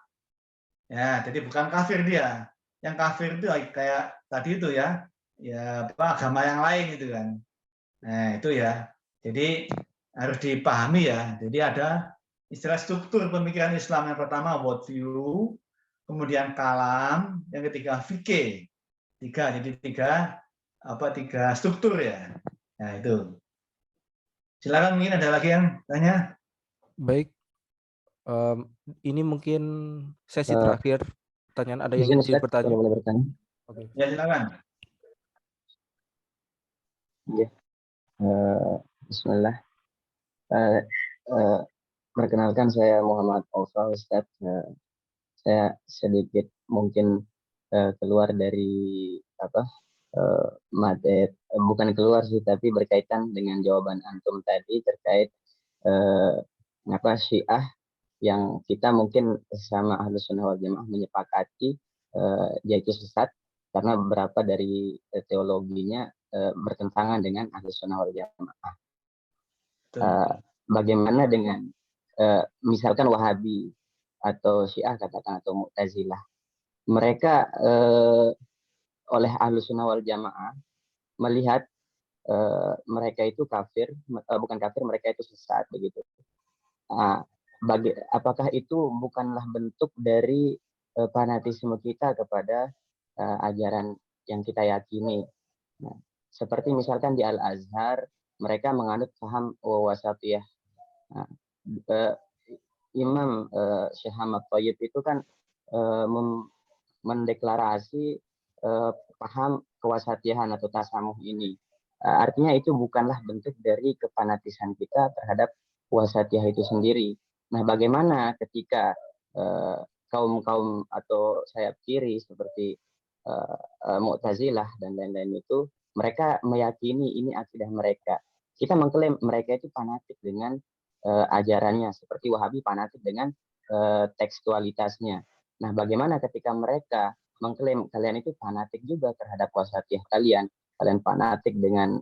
Ya, jadi bukan kafir dia. Yang kafir itu kayak tadi itu ya, agama yang lain itu kan. Nah, itu ya. Jadi harus dipahami ya. Jadi ada istilah struktur pemikiran Islam. Yang pertama worldview, kemudian kalam, yang ketiga fikih. Jadi tiga struktur ya. Nah, itu. Silakan, mungkin ada lagi yang tanya. Baik, Ini mungkin sesi Eh, terakhir. Pertanyaan ada yang Izin ingin Ustaz, bertanya? kalau boleh bertanya. Oke. Ya, silakan. Ya. Bismillah. Perkenalkan, saya Muhammad Aufa, Ustaz. Saya sedikit mungkin keluar dari materi, bukan keluar sih, tapi berkaitan dengan jawaban antum tadi terkait Syiah yang kita mungkin sama Ahlus Sunnah wal Jamaah menyepakati dia itu sesat karena beberapa dari teologinya bertentangan dengan Ahlus Sunnah wal Jamaah. Bagaimana dengan misalkan Wahabi atau Syiah katakan atau Mu'tazilah, mereka oleh Ahlus Sunnah wal Jamaah melihat mereka itu kafir, bukan kafir, mereka itu sesat begitu. Apakah itu bukanlah bentuk dari fanatisme kita kepada ajaran yang kita yakini? Nah, seperti misalkan di Al-Azhar, mereka menganut paham wasatiyah. Nah, Imam Syekh Ahmad Thayyib itu kan mendeklarasi paham kewasatiahan atau tasamuh ini. Artinya itu bukanlah bentuk dari kefanatisan kita terhadap wasatiyah itu sendiri. Nah, bagaimana ketika kaum-kaum atau sayap kiri seperti Mu'tazilah dan lain-lain itu, mereka meyakini ini akidah mereka. Kita mengklaim mereka itu fanatik dengan ajarannya, seperti Wahabi fanatik dengan tekstualitasnya. Nah, bagaimana ketika mereka mengklaim kalian itu fanatik juga terhadap wasatiyah kalian fanatik dengan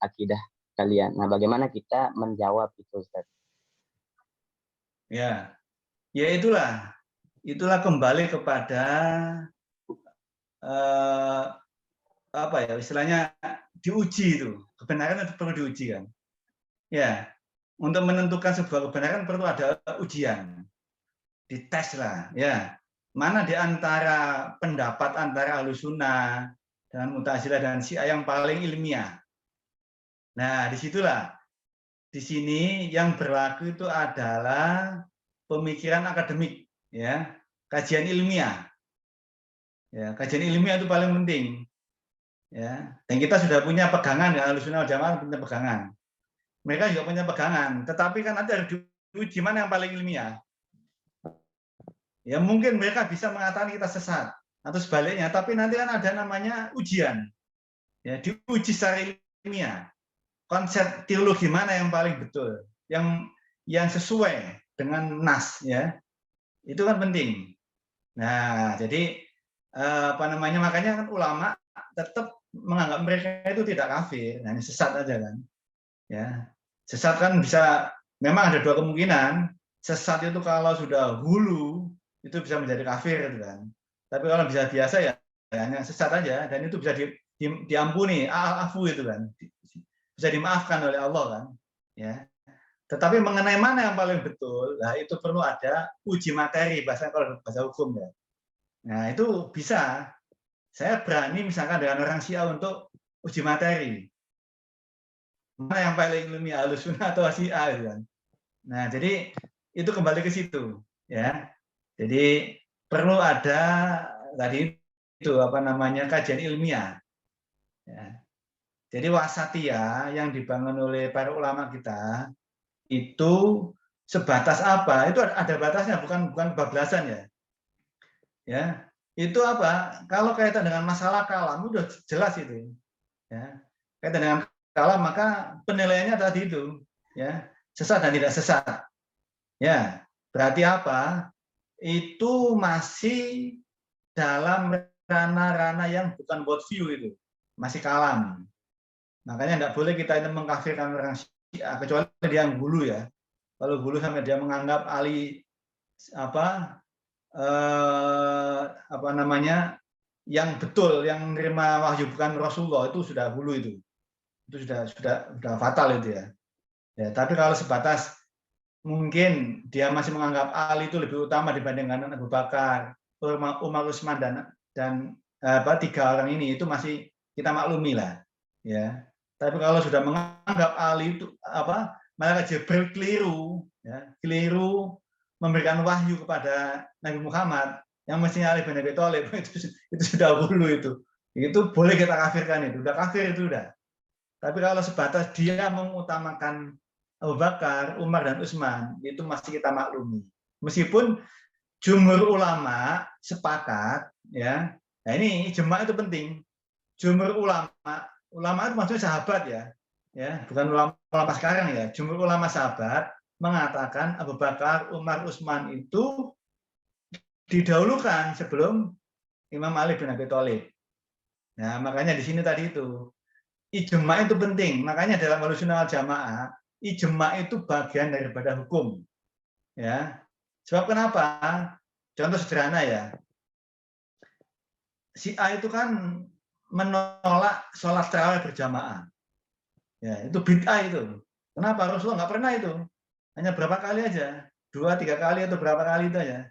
akidah kalian. Nah, bagaimana kita menjawab itu, Ustaz? Ya, ya itulah kembali kepada istilahnya diuji itu. Kebenaran itu perlu diuji kan. Ya, untuk menentukan sebuah kebenaran perlu ada ujian, dites lah. Ya, mana di antara pendapat antara Ahlus Sunnah dan Mu'tazilah dan Syiah yang paling ilmiah. Nah, disitulah. Di sini yang berlaku itu adalah pemikiran akademik, ya, kajian ilmiah. Ya, kajian ilmiah itu paling penting. Ya, dan kita sudah punya pegangan ya, Ahlus Sunnah wal Jamaah punya pegangan. Mereka juga punya pegangan, tetapi kan ada diuji mana yang paling ilmiah. Ya, mungkin mereka bisa mengatakan kita sesat atau sebaliknya, tapi nanti kan ada namanya ujian. Ya, diuji secara ilmiah. Konsep teologi mana yang paling betul, yang sesuai dengan nas, ya, itu kan penting. Nah, jadi makanya kan ulama tetap menganggap mereka itu tidak kafir, hanya sesat aja kan, ya. Sesat kan bisa, memang ada dua kemungkinan. Sesat itu kalau sudah hulu itu bisa menjadi kafir, gitu kan. Tapi kalau bisa biasa ya hanya sesat aja, dan itu bisa diampuni, afu itu kan. Bisa dimaafkan oleh Allah kan, ya. Tetapi mengenai mana yang paling betul, nah itu perlu ada uji materi, bahasa kalau bahasa hukum ya. Nah, itu bisa. Saya berani misalkan dengan orang Syiah untuk uji materi. Mana yang paling ilmiah, Ahlus Sunnah atau Syiah, kan. Nah, jadi itu kembali ke situ, ya. Jadi perlu ada tadi itu kajian ilmiah. Ya. Jadi wasatiyah yang dibangun oleh para ulama kita itu sebatas apa? Itu ada batasnya, bukan kebablasan ya. Ya, itu apa? Kalau kaitan dengan masalah kalam udah jelas itu. Ya. Kaitan dengan kalam maka penilaiannya tadi itu, ya, sesat dan tidak sesat. Ya, berarti apa? Itu masih dalam ranah-ranah yang bukan worldview itu, masih kalam. Makanya tidak boleh kita itu mengkafirkan orang Syiah, kecuali dia yang hulu ya. Kalau hulu sampai dia menganggap Ali yang betul, yang menerima wahyu bukan Rasulullah, itu sudah hulu itu sudah fatal itu ya. Ya, tapi kalau sebatas mungkin dia masih menganggap Ali itu lebih utama dibandingkan Abu Bakar, Umar, Utsman dan tiga orang ini, itu masih kita maklumi lah, ya. Tapi kalau sudah menganggap Ali itu malah Jibril keliru, ya, keliru memberikan wahyu kepada Nabi Muhammad yang mestinya Ali bin Abi Thalib itu sudah hulu itu boleh kita kafirkan, itu udah kafir, itu udah. Tapi kalau sebatas dia mengutamakan Abu Bakar, Umar dan Utsman, itu masih kita maklumi. Meskipun jumhur ulama sepakat, ya. Nah ini ijma itu penting. Jumhur ulama itu maksudnya sahabat ya, bukan ulama sekarang ya. Jumhur ulama sahabat mengatakan Abu Bakar, Umar, Utsman itu didahulukan sebelum Imam Ali bin Abi Thalib. Nah, makanya di sini tadi itu ijma itu penting. Makanya dalam Ahlussunnah wal Jamaah, ijma itu bagian daripada hukum. Ya. Sebab kenapa? Contoh sederhana ya. Si A itu kan menolak sholat tarawih berjamaah. Ya, itu bid'ah itu. Kenapa? Rasulullah nggak pernah itu. Hanya berapa kali aja, 2-3 kali atau berapa kali itu aja.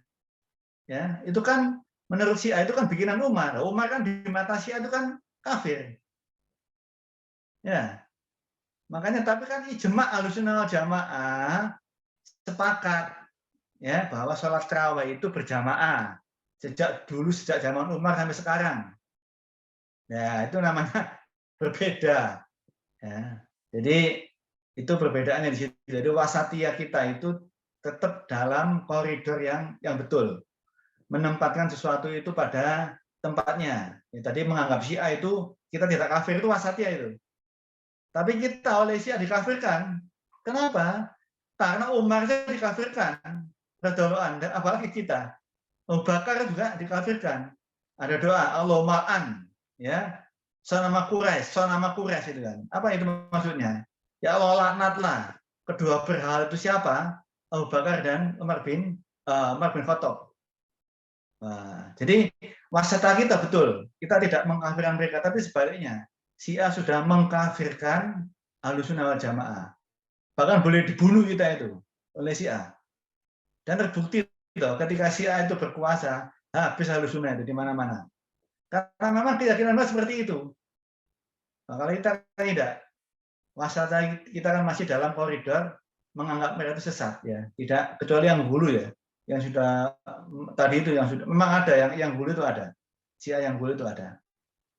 Ya, itu kan menurut Syiah itu kan bikinan Umar. Umar kan di mata Syiah itu kan kafir. Ya. Makanya tapi kan ijma Ahlussunnah wal Jamaah sepakat ya bahwa sholat tarawih itu berjamaah sejak zaman Umar sampai sekarang. Ya, itu namanya berbeda. Ya. Jadi itu perbedaannya di situ. Jadi wasatiyah kita itu tetap dalam koridor yang betul. Menempatkan sesuatu itu pada tempatnya. Ya, tadi menganggap Syiah itu kita tidak kafir, itu wasatiyah itu. Tapi kita oleh Syiah dikafirkan. Kenapa? Karena Umar saja dikafirkan. Radhiyallahu anhu, apalagi kita. Abu Bakar juga dikafirkan. Ada doa Allahumma an, ya. Sonama Quraisy itu kan. Apa itu maksudnya? Ya Allah laknatlah kedua berhala itu siapa? Abu Bakar dan Umar bin Khattab. Nah, jadi wasatiyah kita betul. Kita tidak mengkafirkan mereka, tapi sebaliknya. Syiah sudah mengkafirkan Ahlussunnah wal Jamaah. Bahkan boleh dibunuh kita itu oleh Syiah. Dan terbukti ketika Syiah itu berkuasa, habis Ahlussunnah itu di mana-mana. Karena memang keyakinan mereka seperti itu. Nah, kalau kita tidak, wasatiyah kita kan masih dalam koridor menganggap mereka itu sesat ya. Tidak, kecuali yang hulu ya. Yang sudah tadi itu yang sudah memang ada yang hulu itu ada. Syiah yang hulu itu ada.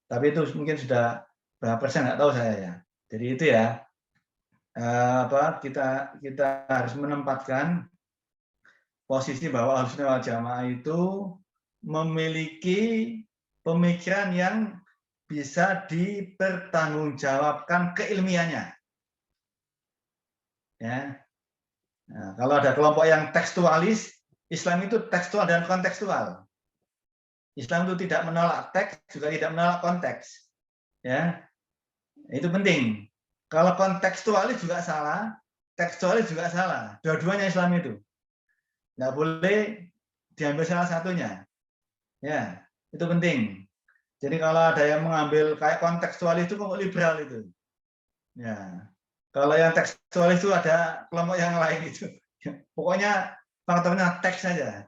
Tapi itu mungkin sudah berapa persen nggak tahu saya ya. Jadi itu ya kita harus menempatkan posisi bahwa Ahlussunnah wal Jamaah itu memiliki pemikiran yang bisa dipertanggungjawabkan keilmiannya. Ya. Nah, kalau ada kelompok yang tekstualis, Islam itu tekstual dan kontekstual. Islam itu tidak menolak teks, juga tidak menolak konteks. Ya, itu penting. Kalau kontekstualis juga salah, tekstualis juga salah. Dua-duanya Islam itu. Nggak boleh diambil salah satunya. Ya, itu penting. Jadi kalau ada yang mengambil kayak kontekstualis itu kelompok liberal itu. Ya, kalau yang tekstualis itu ada kelompok yang lain itu. Pokoknya faktornya teks saja.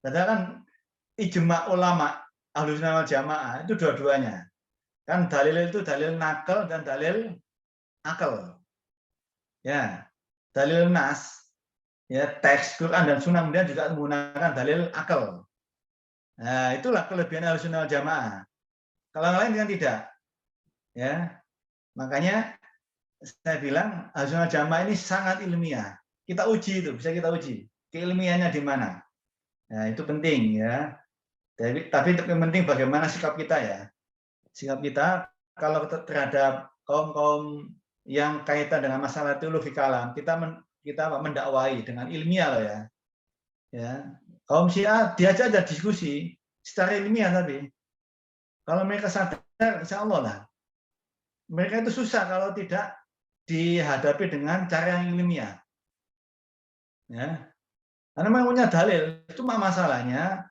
Padahal kan ijma ulama Ahlussunnah wal Jamaah itu dua-duanya. Kan dalil itu dalil nakal dan dalil akal. Ya, dalil nas, ya teks Quran dan Sunnah kemudian juga menggunakan dalil akal. Nah, itulah kelebihan Ahlussunnah wal Jamaah. Kalau yang lain kan tidak. Ya. Makanya saya bilang Ahlussunnah wal Jamaah ini sangat ilmiah. Kita uji itu, bisa kita uji. Keilmiahnya di mana? Nah, itu penting ya. Tapi yang penting bagaimana sikap kita ya. Sikap kita kalau terhadap kaum-kaum yang kaitan dengan masalah teologi kalam, kita mendakwai dengan ilmiah loh ya. Ya. Kaum Syiah diajak aja diskusi secara ilmiah tapi kalau mereka sadar, insya Allah lah. Mereka itu susah kalau tidak dihadapi dengan cara yang ilmiah. Ya. Karena memang punya dalil. Cuma masalahnya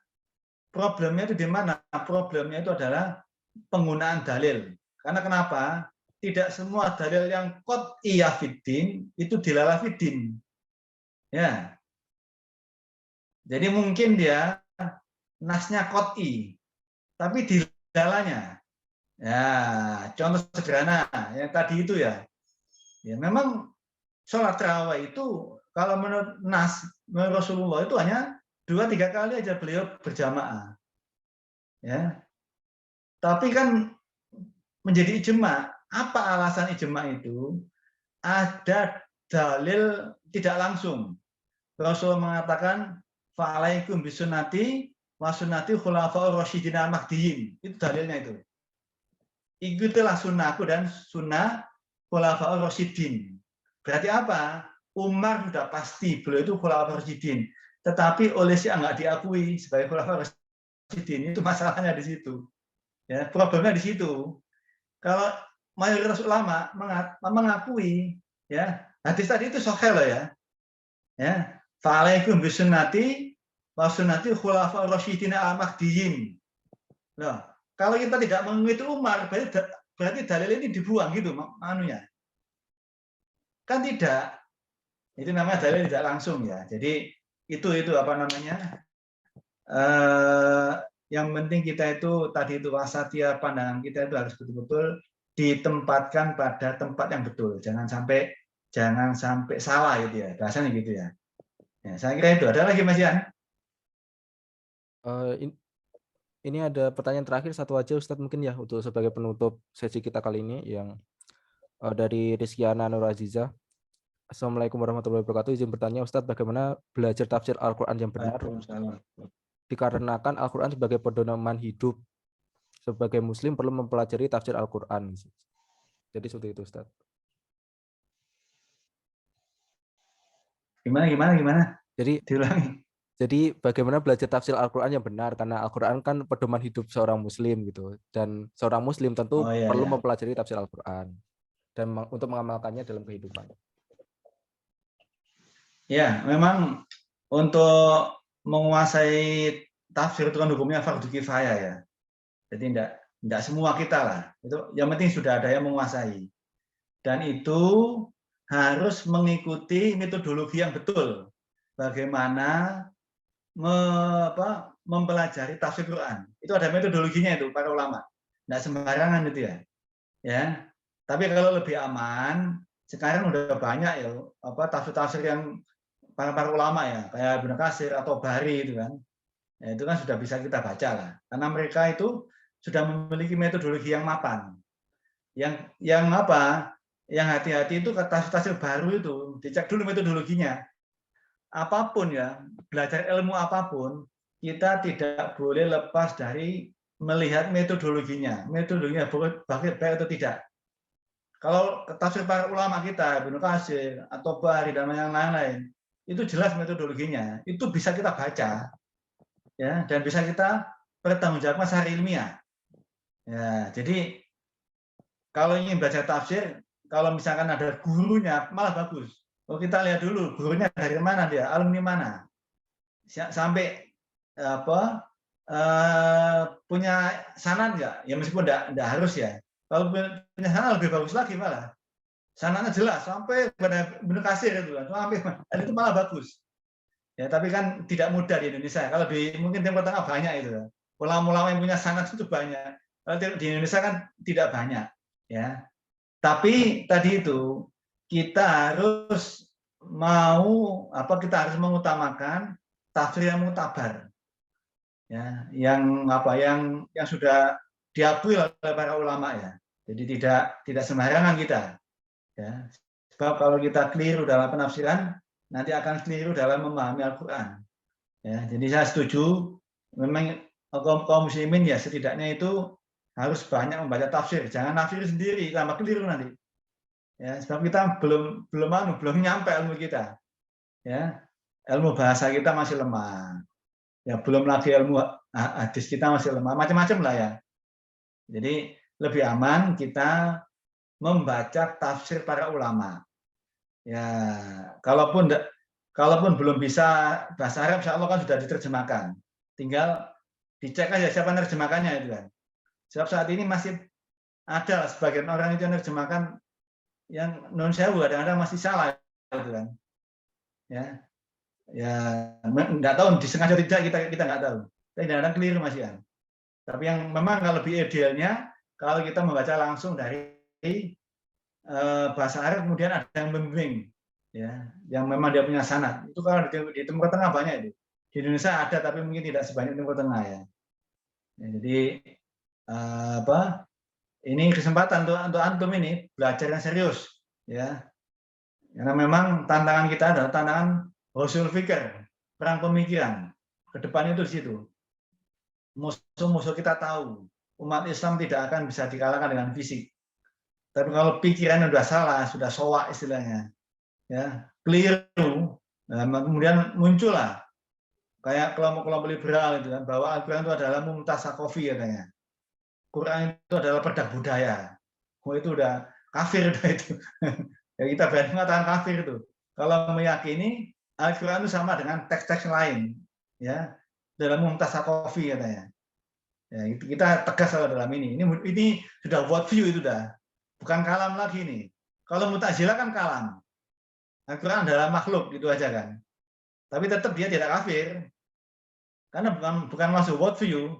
problemnya itu di mana? Problemnya itu adalah penggunaan dalil. Karena kenapa? Tidak semua dalil yang qat'iyah fiddin itu dilalah fiddin. Ya. Jadi mungkin dia nasnya qat'i, tapi dilalahnya. Ya, contoh sederhana yang tadi itu ya. Ya memang sholat tarawih itu kalau menurut menurut Rasulullah itu hanya 2-3 kali aja beliau berjamaah. Ya. Tapi kan menjadi ijma. Apa alasan ijma itu? Ada dalil tidak langsung. Rasul mengatakan fa'alaikum bisunnati wa sunnati khulafaur rasyidin al-mahdiyyin. Itu dalilnya itu. Ikutilah sunnahku dan sunnah khulafaur rasyidin. Berarti apa? Umar sudah pasti beliau itu khulafaur rasyidin. Tetapi oleh Syiah nggak diakui sebagai khulafaur rasyidin. Itu masalahnya di situ. Ya, problemnya di situ. Kalau mayoritas ulama mengakui, ya, hadis tadi itu sahih loh ya. Ya, fa'alaikum bisunnati wa sunnati khulafaur rasyidin al-mahdiyyin. Loh, kalau kita tidak mengikuti Umar, berarti dalil ini dibuang gitu manunya. Kan tidak. Itu namanya dalil tidak langsung ya. Jadi itu apa namanya? Yang penting kita itu tadi itu wasatiyah, pandangan kita itu harus betul-betul ditempatkan pada tempat yang betul. Jangan sampai salah gitu ya. Bahasanya gitu ya. Ya, saya kira itu. Ada lagi Mas Yan? Ini ada pertanyaan terakhir satu aja Ustadz mungkin ya untuk sebagai penutup sesi kita kali ini yang dari Rizkyana Nur Aziza. Assalamualaikum warahmatullahi wabarakatuh. Izin bertanya Ustadz, bagaimana belajar tafsir Al-Quran yang benar? Dikarenakan Al-Quran sebagai pedoman hidup. Sebagai Muslim perlu mempelajari tafsir Al-Quran. Jadi seperti itu Ustadz. Gimana? Jadi diulangi. Jadi bagaimana belajar tafsir Al-Quran yang benar, karena Al-Quran kan pedoman hidup seorang Muslim gitu, dan seorang Muslim tentu perlu mempelajari tafsir Al-Quran dan untuk mengamalkannya dalam kehidupan. Ya, memang untuk menguasai tafsir itu kan hukumnya fardu kifayah ya. Jadi tidak semua kita lah. Itu yang penting sudah ada yang menguasai. Dan itu harus mengikuti metodologi yang betul. Bagaimana mempelajari tafsir Quran. Itu ada metodologinya itu para ulama. Tidak sembarangan itu ya. Ya. Tapi kalau lebih aman, sekarang udah banyak ya tafsir-tafsir yang para ulama ya, kayak Ibnu Katsir atau Bari itu kan. Ya, itu kan sudah bisa kita baca lah. Karena mereka itu sudah memiliki metodologi yang mapan. Yang hati-hati itu tafsir baru itu dicek dulu metodologinya. Apapun ya, belajar ilmu apapun, kita tidak boleh lepas dari melihat metodologinya. Metodologinya baik atau tidak. Kalau tafsir para ulama kita, Ibnu Katsir atau Bari dan yang lain-lain, itu jelas metodologinya. Itu bisa kita baca, ya, dan bisa kita pertanggungjawabkan secara ilmiah. Ya, jadi kalau ingin belajar tafsir, kalau misalkan ada gurunya, malah bagus. Oh, kita lihat dulu gurunya dari mana dia, alumni mana, sampai punya sanad nggak? Ya meskipun nggak harus ya. Kalau punya sanad lebih bagus lagi malah. Sanadnya jelas sampai pada Ibnu Katsir itu kan, itu malah bagus. Ya, tapi kan tidak mudah di Indonesia. Kalau mungkin Timur Tengah banyak itu. Ulama-ulama yang punya sanad itu banyak. Kalau di Indonesia kan tidak banyak. Ya. Tapi tadi itu kita harus kita harus mengutamakan tafsir yang mutabar. Ya, yang sudah diakui oleh para ulama ya. Jadi tidak sembarangan kita. Ya. Sebab kalau kita keliru dalam penafsiran, nanti akan keliru dalam memahami Al-Quran. Ya, jadi saya setuju, memang kaum muslimin ya setidaknya itu harus banyak membaca tafsir. Jangan nafsir sendiri, tambah keliru nanti. Ya, sebab kita belum nyampe ilmu kita. Ya, ilmu bahasa kita masih lemah. Ya, belum lagi ilmu hadis kita masih lemah. Macam-macam lah ya. Jadi lebih aman kita membaca tafsir para ulama. Ya, kalaupun belum bisa bahasa Arab, insya Allah kan sudah diterjemahkan. Tinggal dicek aja siapa nerjemahkannya itu kan. Sebab saat ini masih ada sebagian orang itu yang nerjemahkan yang non sewu, kadang-kadang masih salah itu kan. Ya, nggak tahu disengaja tidak kita nggak tahu. Tapi kadang-kadang keliru masih kan. Tapi yang memang kalau lebih idealnya kalau kita membaca langsung dari bahasa Arab, kemudian ada yang membimbing, ya, yang memang dia punya sanad. Itu kalau di Timur Tengah banyak itu. Di Indonesia ada tapi mungkin tidak sebanyak Timur Tengah ya. Jadi ini kesempatan untuk antum ini belajar yang serius ya. Karena memang tantangan kita adalah tantangan usul fikir, perang pemikiran. Kedepannya itu di situ. Musuh-musuh kita tahu, umat Islam tidak akan bisa dikalahkan dengan fisik. Tapi kalau pikiran sudah salah, sudah soak istilahnya, ya keliru, nah, kemudian muncullah kayak kelompok-kelompok liberal itu kan, bahwa Al-Quran itu adalah mumtasakofi katanya. Quran itu adalah perdak budaya. Oh itu udah kafir udah itu. Ya kita berani mengatakan kafir itu. Kalau meyakini Al-Quran itu sama dengan teks-teks lain, ya dalam mumtasakofi katanya. Ya, itu kita tegas kalau dalam ini. Ini sudah world view itu dah. Bukan kalam lagi nih. Kalau Mu'tazilah kan kalam. Al-Quran adalah makhluk gitu aja kan. Tapi tetap dia tidak kafir. Karena bukan masuk world view.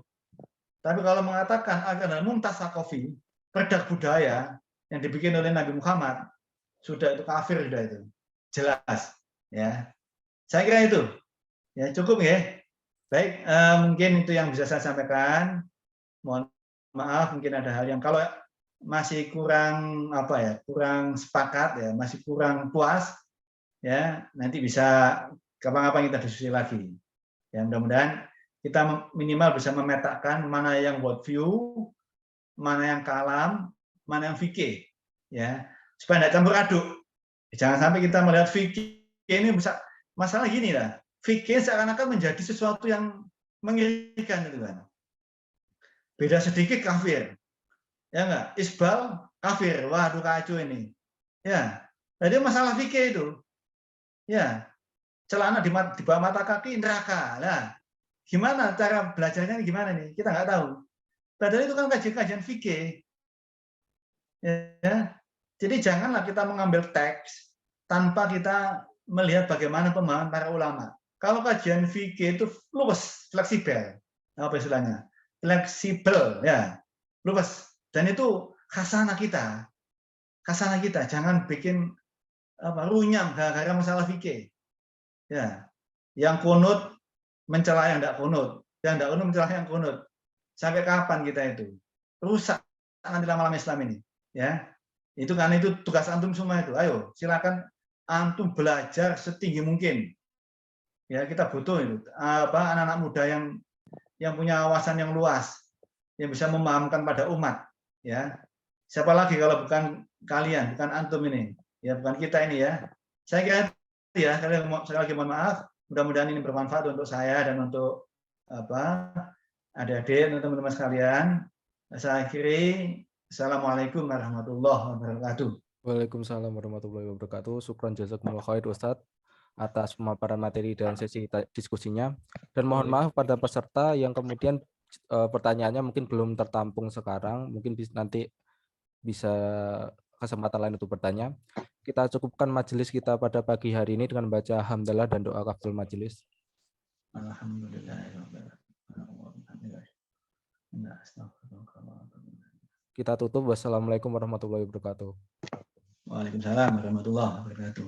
Tapi kalau mengatakan Al-Quran adalah mumtasakofi, perdak budaya yang dibikin oleh Nabi Muhammad, sudah itu kafir sudah itu. Jelas, ya. Saya kira itu. Ya, cukup ya. Baik, mungkin itu yang bisa saya sampaikan. Mohon maaf mungkin ada hal yang kalau masih kurang kurang sepakat ya, masih kurang puas ya, nanti bisa kapan-kapan kita diskusi lagi. Ya, mudah-mudahan kita minimal bisa memetakan mana yang world view, mana yang kalam, mana yang fikih ya, supaya tidak campur aduk. Jangan sampai kita melihat fikih ini bisa masalah gini lah. Fikih seakan-akan menjadi sesuatu yang mengerikan itu kan. Beda sedikit kafir. Ya enggak? Isbal kafir. Waduh kacau ini. Ya. Jadi masalah fikih itu. Ya. Celana di bawah mata kaki neraka. Lah. Gimana cara belajarnya gimana nih? Kita nggak tahu. Padahal itu kan kajian-kajian fikih. Ya. Jadi janganlah kita mengambil teks tanpa kita melihat bagaimana pemahaman para ulama. Kalau kajian fikih itu luas, fleksibel. Apa istilahnya? Fleksibel ya. Luas. Dan itu khasanah kita. Khasanah kita. Jangan bikin runyam gara-gara masalah fikih. Ya. Yang kunut mencela yang tidak kunut. Yang tidak kunut mencela yang kunut. Sampai kapan kita itu? Rusak nanti lama-lama Islam ini. Ya. Itu kan itu tugas antum semua itu. Ayo, silakan antum belajar setinggi mungkin. Ya, kita butuh itu anak-anak muda yang punya wawasan yang luas, yang bisa memahamkan pada umat. Ya, siapa lagi kalau bukan kalian, bukan antum ini, ya bukan kita ini ya. Saya kira ya, sekali lagi mohon maaf. Mudah-mudahan ini bermanfaat untuk saya dan untuk adik-adik dan teman-teman sekalian. Saya akhiri. Assalamualaikum warahmatullahi wabarakatuh. Waalaikumsalam warahmatullahi wabarakatuh. Syukran jazakumullah khair Ustadz atas pemaparan materi dan sesi diskusinya. Dan mohon maaf pada peserta yang kemudian pertanyaannya mungkin belum tertampung sekarang, mungkin nanti bisa kesempatan lain untuk bertanya. Kita cukupkan majelis kita pada pagi hari ini dengan baca hamdalah dan doa kaful majelis. Kita tutup. Wassalamualaikum warahmatullahi wabarakatuh. Waalaikumsalam warahmatullahi wabarakatuh.